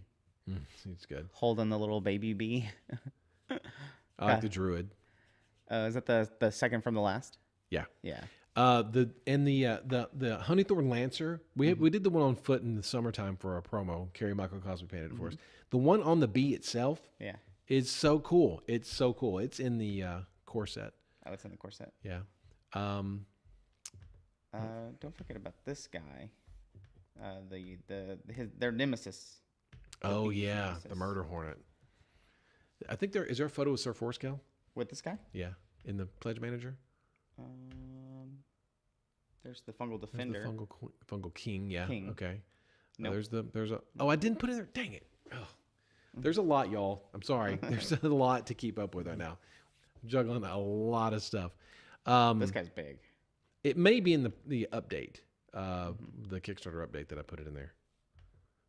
It's good. Holding the little baby bee. I like the druid. Is that the second from the last? Yeah. Yeah. The honeythorn lancer. We did the one on foot in the summertime for our promo. Carrie Michael Cosby painted it for us. The one on the bee itself. Yeah. Is so cool. It's so cool. It's in the core set. Oh, it's in the core set. Yeah. Don't forget about this guy. Their nemesis. Oh yeah, nemesis. The murder hornet. I think is there a photo with Sir Forescale? With this guy? Yeah, in the pledge manager. There's the fungal defender. There's the fungal king. Yeah. King. Okay. Nope. There's a. Oh, I didn't put it there. Dang it. Oh. There's a lot, y'all. I'm sorry. There's a lot to keep up with right now. I'm juggling a lot of stuff. This guy's big. It may be in the update, the Kickstarter update that I put it in there.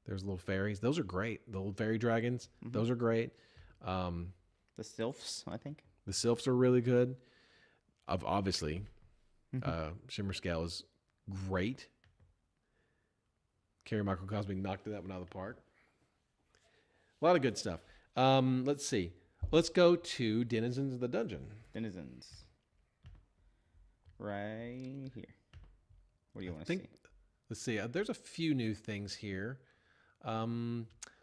There's little fairies. Those are great. The little fairy dragons. Those are great. The sylphs, I think. The sylphs are really good. Obviously, Shimmer Scale is great. Carrie Michael Cosby knocked that one out of the park. A lot of good stuff. Let's see. Let's go to Denizens of the Dungeon. Denizens. Right here. What do you want to see? Let's see. There's a few new things here.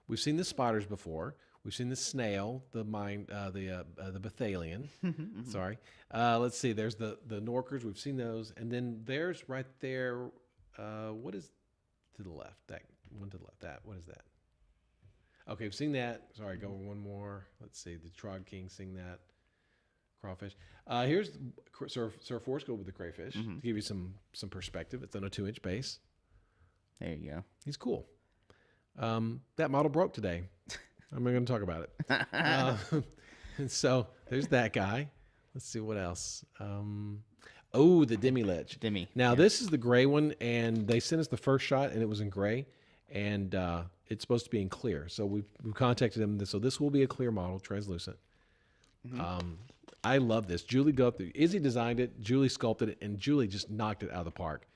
We've seen the spiders before. We've seen the snail, the Bethalion. Sorry. Let's see. There's the Norkers. We've seen those. And then there's right there. What is to the left? That one to the left. What is that? Okay, we've seen that. Sorry, go one more. Let's see. The Trog King, sing that. Crawfish. Here's Sir Forescale with the crayfish to give you some perspective. It's on a 2-inch base. There you go. He's cool. That model broke today. I'm not going to talk about it. And so there's that guy. Let's see what else. The Demi-Lich. Demi. Now this is the gray one, and they sent us the first shot, and it was in gray, and it's supposed to be in clear. So we've contacted them. So this will be a clear model, translucent. I love this. Julie Izzy designed it, Julie sculpted it, and Julie just knocked it out of the park.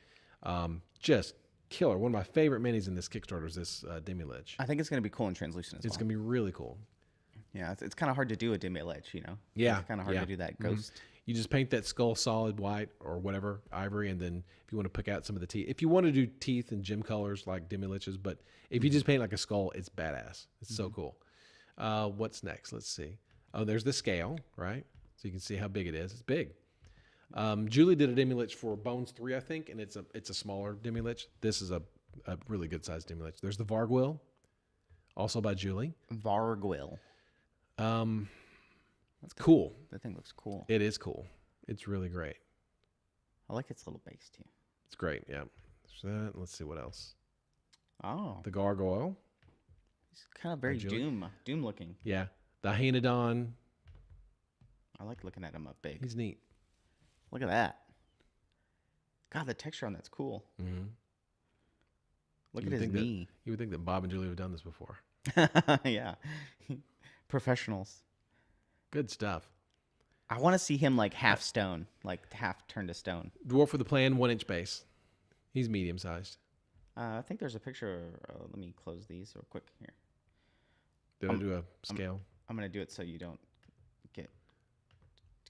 Just killer. One of my favorite minis in this Kickstarter is this Demi-Lich. I think it's going to be cool and translucent as well. It's going to be really cool. Yeah, it's kind of hard to do a Demi-Lich, Yeah. It's kind of hard to do that ghost. You just paint that skull solid white or whatever, ivory, and then if you want to pick out some of the teeth. If you want to do teeth and gem colors like Demi-Liches, but if you just paint like a skull, it's badass. It's so cool. What's next? Let's see. Oh, there's the scale, right? So you can see how big it is. It's big. Julie did a Demi-Lich for Bones 3, I think, and it's a smaller Demi-Lich. This is a really good sized Demi-Lich. There's the Vargwil, also by Julie. Vargwil. That's cool. That thing looks cool. It is cool. It's really great. I like its little base too. It's great. Yeah. So let's see what else. Oh, The Gargoyle. He's kind of very doom looking. Yeah. The Hyanodon. I like looking at him up big. He's neat. Look at that. God, the texture on that's cool. Look at his knee. You would think that Bob and Julie have done this before. Yeah. Professionals. Good stuff. I want to see him like half stone, like half turned to stone. Dwarf with the Plan, 1-inch base. He's medium sized. I think there's a picture. Let me close these real quick here. Did I do a scale? I'm going to do it so you don't get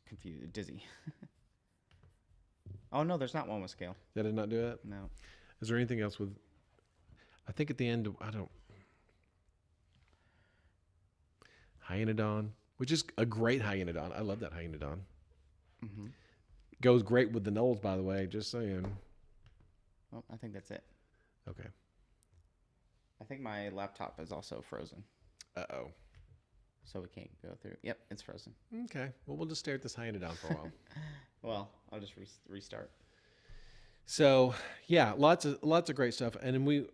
confused, dizzy. Oh, no, there's not one with scale. Did I not do it? No. Is there anything else with... I think at the end, I don't... Hyanodon, which is a great Hyanodon. I love that Hyanodon. Goes great with the Gnolls, by the way, just saying. Oh, I think that's it. Okay. I think my laptop is also frozen. Uh-oh. So we can't go through. Yep, it's frozen. Okay. Well, we'll just stare at this Hyanodon for a while. Well, I'll just restart. So, yeah, lots of great stuff. And then we,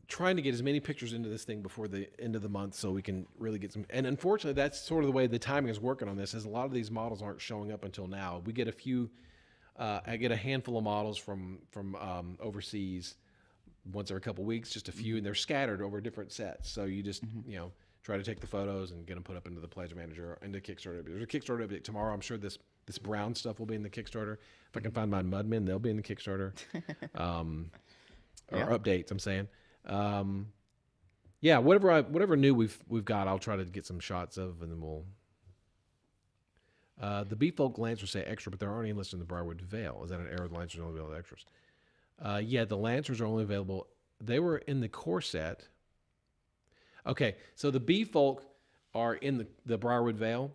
trying to get as many pictures into this thing before the end of the month so we can really get some. And unfortunately, that's sort of the way the timing is working on this, is a lot of these models aren't showing up until now. We get a few I get a handful of models from overseas once every couple weeks, just a few, and they're scattered over different sets. So you just try to take the photos and get them put up into the Pledge Manager, into Kickstarter. There's a Kickstarter update tomorrow. I'm sure this brown stuff will be in the Kickstarter. If I can find my Mudmen, they'll be in the Kickstarter. Or updates, I'm saying. Yeah, whatever new we've got, I'll try to get some shots of, and then we'll. The Beefolk Lancers say extra, but they're already listed in the Brierwood Vale. Is that an error? The Lancers are only available extras. Yeah, the Lancers are only available. They were in the core set. Okay, so the Beefolk are in the Brierwood Vale,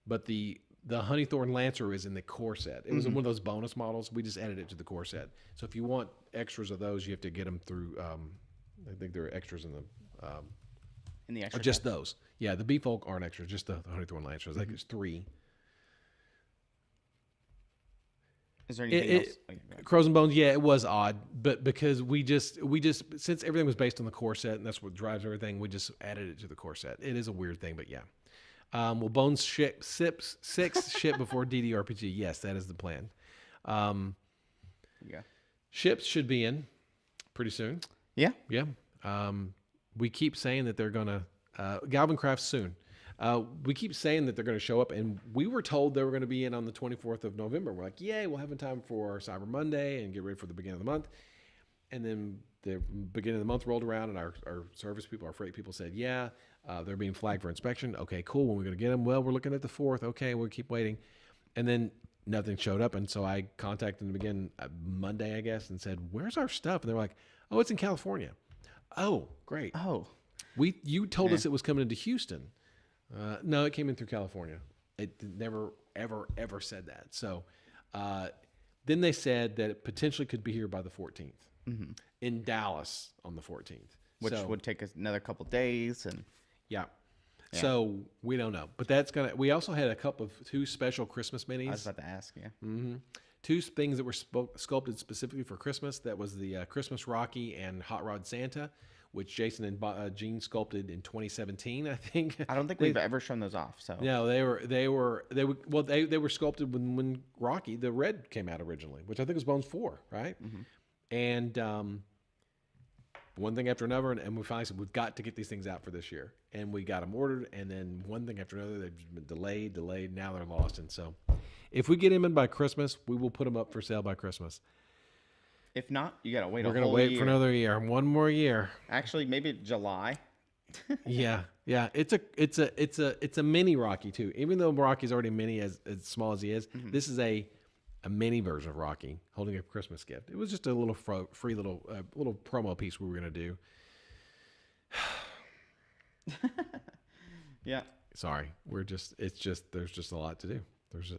but the Honeythorn Lancer is in the core set. It was one of those bonus models. We just added it to the core set. So if you want extras of those, you have to get them through. I think there are extras in the extra. Or just those. Yeah, the Beefolk aren't extras. Just the Honeythorn Lancer. I think it's 3. Is there anything else? Crows and Bones, yeah, it was odd, but because we just since everything was based on the core set and that's what drives everything, we just added it to the core set. It is a weird thing, but yeah. Will Bones ship 6 ship before DDRPG? Yes, that is the plan. Yeah. Ships should be in pretty soon. Yeah. Yeah. We keep saying that they're gonna Galvin Crafts soon. We keep saying that they're going to show up, and we were told they were going to be in on the 24th of November. We're like, yay, we'll have in time for Cyber Monday and get ready for the beginning of the month. And then the beginning of the month rolled around, and our service people, our freight people said, yeah, they're being flagged for inspection. Okay, cool. When are we going to get them? Well, we're looking at the 4th. Okay, we'll keep waiting. And then nothing showed up, and so I contacted them again Monday, I guess, and said, where's our stuff? And they're like, oh, it's in California. Oh, great. Oh. You told us it was coming into Houston. No, it came in through California. It never, ever, ever said that. So then they said that it potentially could be here by the 14th in Dallas on the 14th. Which would take us another couple days. And yeah. So we don't know. But that's going to, we also had 2 special Christmas minis. I was about to ask, yeah. 2 things that were sculpted specifically for Christmas. That was the Christmas Rocky and Hot Rod Santa, which Jason and Gene sculpted in 2017, I think. I don't think we've ever shown those off. So no, they were sculpted when Rocky the Red came out originally, which I think was Bones 4, right? And one thing after another, and we finally said we've got to get these things out for this year, and we got them ordered, and then one thing after another, they've been delayed. Now they're lost, and so if we get them in by Christmas, we will put them up for sale by Christmas. If not, you gotta wait. We're gonna wait for another year, one more year. Actually, maybe July. yeah. It's a mini Rocky too. Even though Rocky's already mini as small as he is, this is a mini version of Rocky holding a Christmas gift. It was just a little free little promo piece we were gonna do. Yeah. Sorry, there's just a lot to do.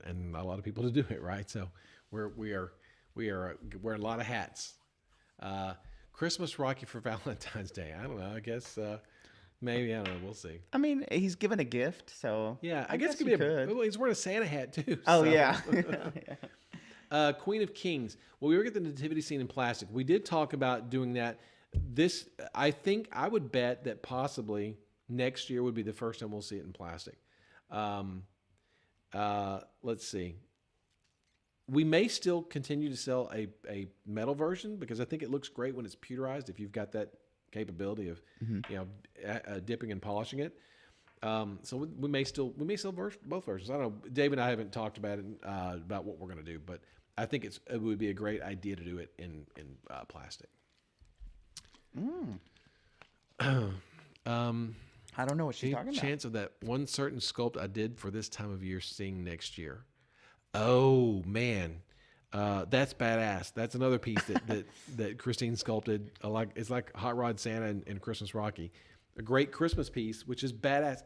And a lot of people to do it, right? So we're wearing a lot of hats. Christmas Rocky for Valentine's Day. I don't know. I guess maybe, I don't know. We'll see. I mean, he's given a gift, so yeah. I guess it could be well, he's wearing a Santa hat too. Oh so. Yeah. Queen of Kings. Well, we were getting the nativity scene in plastic. We did talk about doing that. I think I would bet that possibly next year would be the first time we'll see it in plastic. Let's see. We may still continue to sell a metal version because I think it looks great when it's pewterized. If you've got that capability of dipping and polishing it, so we may sell both versions. I don't know. Dave and I haven't talked about it about what we're going to do, but I think it would be a great idea to do it in plastic. I don't know what she's talking about. Chance of that one certain sculpt I did for this time of year seeing next year. Oh man, that's badass. That's another piece that Christine sculpted. It's like Hot Rod Santa and Christmas Rocky, a great Christmas piece, which is badass.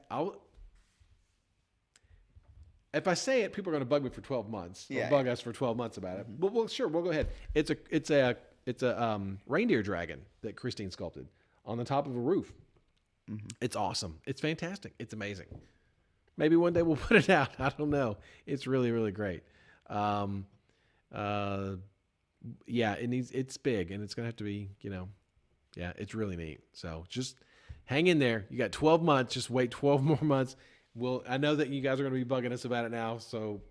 If I say it, people are going to bug me for 12 months. Yeah, or bug us for 12 months about it. Well, sure, we'll go ahead. It's a reindeer dragon that Christine sculpted on the top of a roof. It's awesome. It's fantastic. It's amazing. Maybe one day we'll put it out. I don't know. It's really, really great. Yeah, it's big, and it's gonna have to be, yeah, it's really neat. So just hang in there. You got 12 months. Just wait 12 more months. I know that you guys are gonna be bugging us about it now, so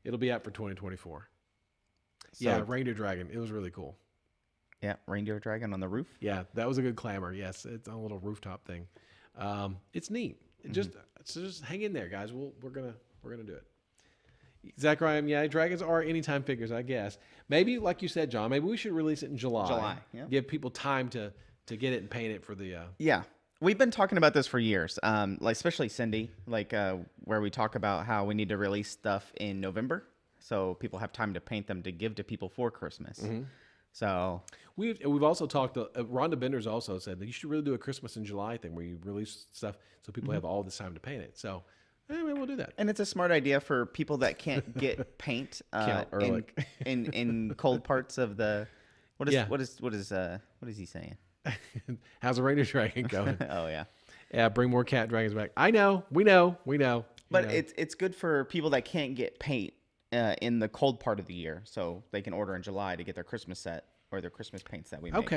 it'll be out for 2024. Yeah, reindeer dragon. It was really cool. Yeah, reindeer dragon on the roof. Yeah, that was a good clamor. Yes, it's on a little rooftop thing. It's neat. Just hang in there, guys. We're gonna do it. Zachariah, yeah, dragons are anytime figures, I guess. Maybe, like you said, John, maybe we should release it in July. Yeah. Give people time to get it and paint it for the. Yeah, we've been talking about this for years. Like especially Cindy, like where we talk about how we need to release stuff in November, so people have time to paint them to give to people for Christmas. So we've also talked. Rhonda Bender's also said that you should really do a Christmas in July thing where you release stuff so people have all this time to paint it. So anyway, we'll do that. And it's a smart idea for people that can't get paint in cold parts of the. What is he saying? How's the reindeer dragon going? Oh yeah. Yeah, bring more cat dragons back. I know, we know. But it's good for people that can't get paint in the cold part of the year, so they can order in July to get their Christmas set or their Christmas paints that we make.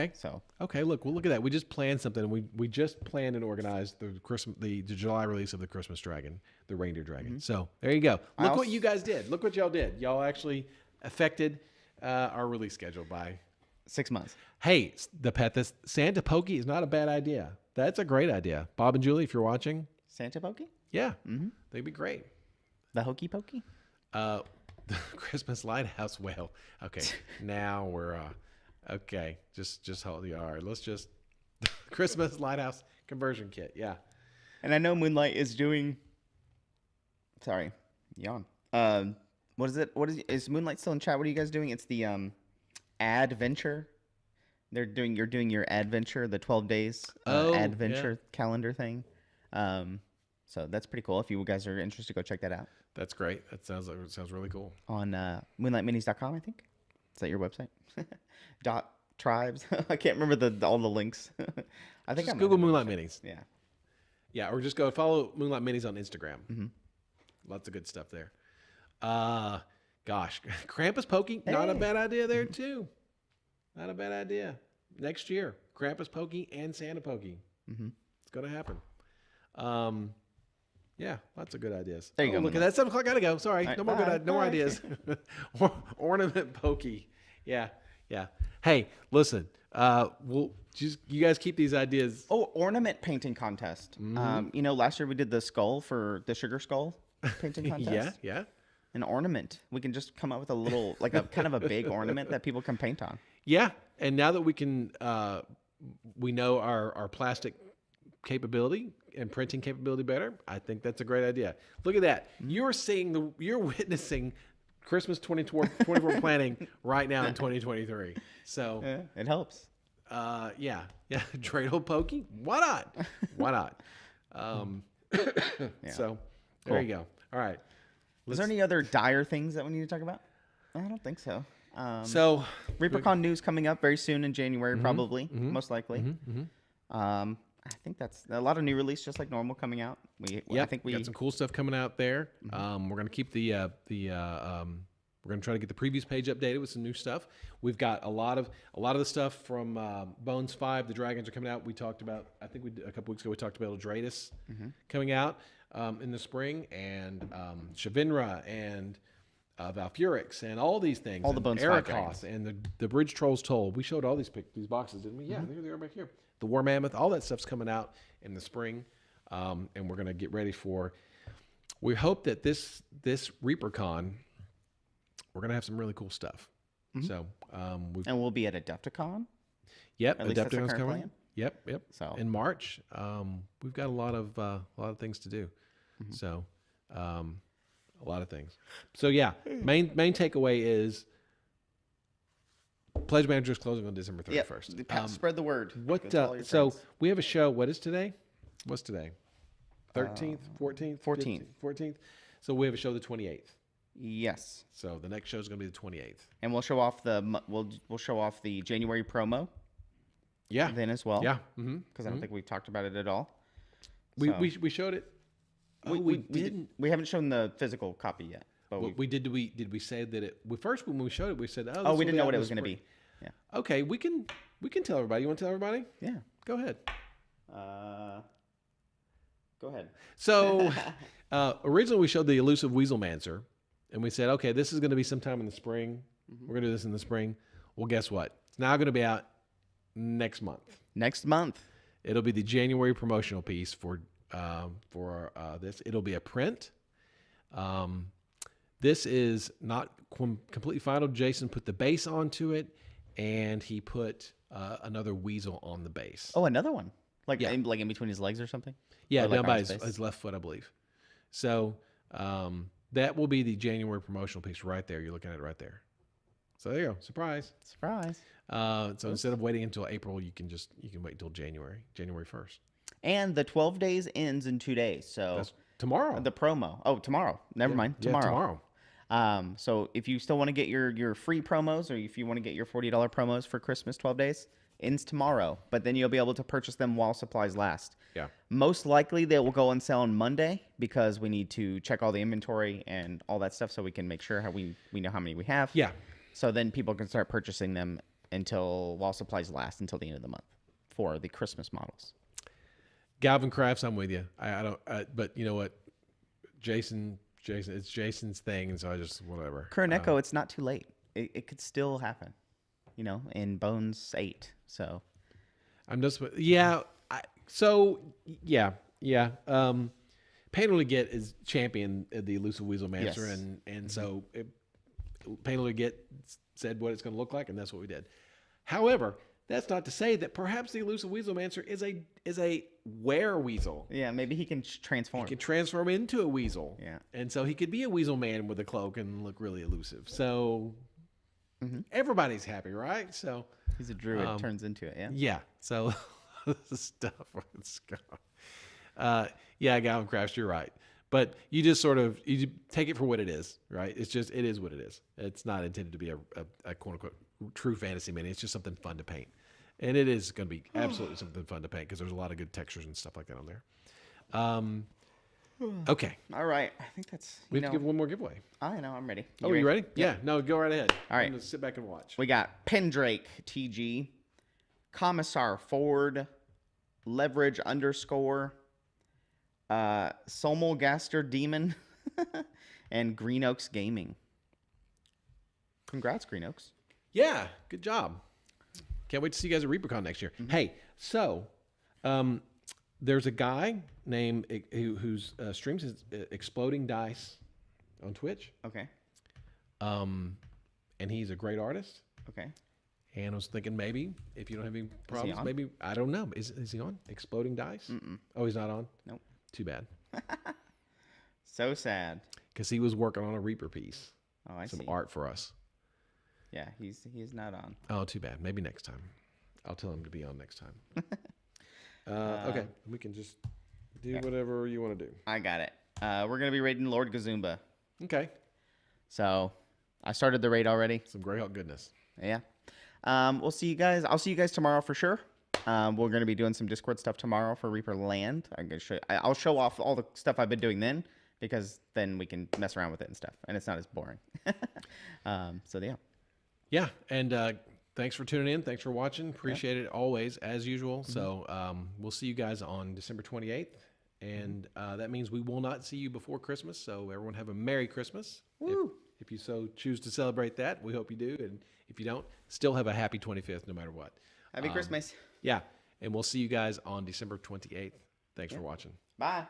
Okay, look, look at that. We just planned something. We just planned and organized the July release of the Christmas dragon, the reindeer dragon. So there you go. Look what you guys did. Look what y'all did. Y'all actually affected our release schedule by 6 months. Hey, this Santa Pokey is not a bad idea. That's a great idea. Bob and Julie, if you're watching. Santa Pokey? Yeah. They'd be great. The Hokey Pokey? The Christmas Lighthouse whale. Okay. Now we're okay. Just hold the R. Let's just Christmas Lighthouse conversion kit. Yeah. And I know Moonlight is doing sorry, yawn. What is it? Is Moonlight still in chat? What are you guys doing? It's the adventure. You're doing your adventure, the 12 days adventure calendar thing. So that's pretty cool. If you guys are interested, go check that out. That's great. That sounds really cool. On moonlightminis.com, I think. Is that your website? .tribes. I can't remember all the links. I think just Google Moonlight Minis. Yeah. Yeah, or just go follow Moonlight Minis on Instagram. Lots of good stuff there. Gosh, Krampus Pokey, not a bad idea there too. Not a bad idea. Next year, Krampus Pokey and Santa Pokey. It's gonna happen. Yeah, lots of good ideas. There you go. Look at that. 7 o'clock. Gotta go. Sorry, right, no more ideas. Ornament Pokey. Yeah. Hey, listen. You guys keep these ideas. Oh, ornament painting contest. Last year we did the skull for the sugar skull painting contest. Yeah. An ornament. We can just come up with a little, like a kind of a big ornament that people can paint on. Yeah, and now that we can, we know our plastic capability and printing capability better. I think that's a great idea. Look at that. You're witnessing Christmas 2024 planning right now in 2023. So it helps. Yeah. Dreidel Pokey. Why not? So there you go. All right. Is there any other dire things that we need to talk about? I don't think so. So ReaperCon news coming up very soon in January, probably, most likely. I think that's a lot of new release, just like normal, coming out. I think we got some cool stuff coming out there. We're gonna keep we're gonna try to get the previews page updated with some new stuff. We've got a lot of the stuff from Bones 5. The dragons are coming out. We talked about, I think a couple weeks ago, we talked about Eldratus coming out in the spring, and Shavindra and Valfurix and all these things. All the Bones 5 Erikos and the Bridge Trolls Toll. We showed all these boxes, didn't we? Yeah, they are back here. The War Mammoth, all that stuff's coming out in the spring, and we're going to get ready for. We hope that this ReaperCon, we're going to have some really cool stuff. So and we'll be at Adepticon. Yep, at least that's the Adepticon's current coming. plan. Yep. So in March, we've got a lot of things to do. So a lot of things. So yeah, main takeaway is. Pledge Manager is closing on December 31st. Yep. Spread the word. So we have a show. What is today? What's today? 13th, 14th? 14th. So we have a show the 28th. Yes. So the next show is going to be the 28th. And we'll show off we'll show off the January promo. Yeah. Then as well. Yeah. Because I don't think we've talked about it at all. We showed it. We didn't. We haven't shown the physical copy yet. But did we say that it? First, when we showed it, we said, we didn't know what it was going to be. Yeah. Okay, we can tell everybody. You want to tell everybody? Yeah. Go ahead. Go ahead. So, originally we showed the elusive Weaselmancer, and we said, okay, this is going to be sometime in the spring. We're going to do this in the spring. Well, guess what? It's now going to be out next month. Next month. It'll be the January promotional piece for this. It'll be a print. This is not completely final. Jason put the base onto it, and he put another weasel on the base. Oh, another one. Like, Yeah. in between his legs or something? Yeah, Or like down by on his his left foot, I believe. So that will be the January promotional piece right there. You're looking at it right there. So there you go. Surprise. Surprise. So instead of waiting until April, you can wait until January 1st. And the 12 days ends in 2 days. So That's tomorrow. the promo. Oh, tomorrow. Never mind. Tomorrow. Tomorrow. So if you still want to get your free promos, or if you want to get your $40 promos for Christmas 12 days, ends tomorrow. But then you'll be able to purchase them while supplies last. Yeah. Most likely they will go on sale on Monday, because we need to check all the inventory and all that stuff so we can make sure we know how many we have. Yeah. So then people can start purchasing them while supplies last until the end of the month for the Christmas models. Galvin Crafts, I'm with you. I don't. But you know what, Jason, it's Jason's thing, and so I just whatever. Current Echo, it's not too late. It could still happen, in Bones 8. So I'm just yeah. Yeah. Painful to Get is champion of the Elusive Weasel Mancer, Yes. and so Painful to Get said what it's going to look like, and that's what we did. However, that's not to say that perhaps the Elusive Weasel Mancer is a were-weasel. yeah, maybe he can transform. He can transform into a weasel. Yeah. And so he could be a weasel man with a cloak and look really elusive. So everybody's happy, right? So He's a druid, turns into it. Yeah. yeah. So the stuff. Let's go. Yeah, Galvin Crafts, you're right. But you just you take it for what it is, right? It is what it is. It's not intended to be a quote unquote true fantasy mini. It's just something fun to paint. And it is going to be absolutely something fun to paint, because there's a lot of good textures and stuff like that on there. Okay. All right. I think that's. We have to give one more giveaway. I know. I'm ready. Oh, you ready? Yeah. No, go right ahead. All right. I'm going to sit back and watch. We got Pendrake TG, Commissar Ford, Leverage _ Somulgaster Demon, and Green Oaks Gaming. Congrats, Green Oaks. Yeah. Good job. Can't wait to see you guys at ReaperCon next year. Hey, so there's a guy named whose streams is Exploding Dice on Twitch. Okay. And he's a great artist. Okay. And I was thinking maybe if you don't have any problems, on? maybe I don't know. Is he on Exploding Dice? Oh, he's not on. Nope. Too bad. So sad. Because he was working on a Reaper piece. Oh, I Some see. art for us. Yeah, he's not on. Oh, too bad. Maybe next time. I'll tell him to be on next time. Okay, we can just do whatever you want to do. I got it. We're gonna be raiding Lord Gazumba. Okay. So I started the raid already. Some Greyhawk goodness. Yeah. We'll see you guys. I'll see you guys tomorrow for sure. We're going to be doing some Discord stuff tomorrow for Reaper Land. I'll show off all the stuff I've been doing then, because then we can mess around with it and stuff, and it's not as boring. So yeah. Yeah, and thanks for tuning in. Thanks for watching. Appreciate it always, as usual. So we'll see you guys on December 28th, and that means we will not see you before Christmas. So everyone have a Merry Christmas. Woo. If you so choose to celebrate that, we hope you do. And if you don't, still have a happy 25th no matter what. Happy Christmas. Yeah, and we'll see you guys on December 28th. Thanks for watching. Bye.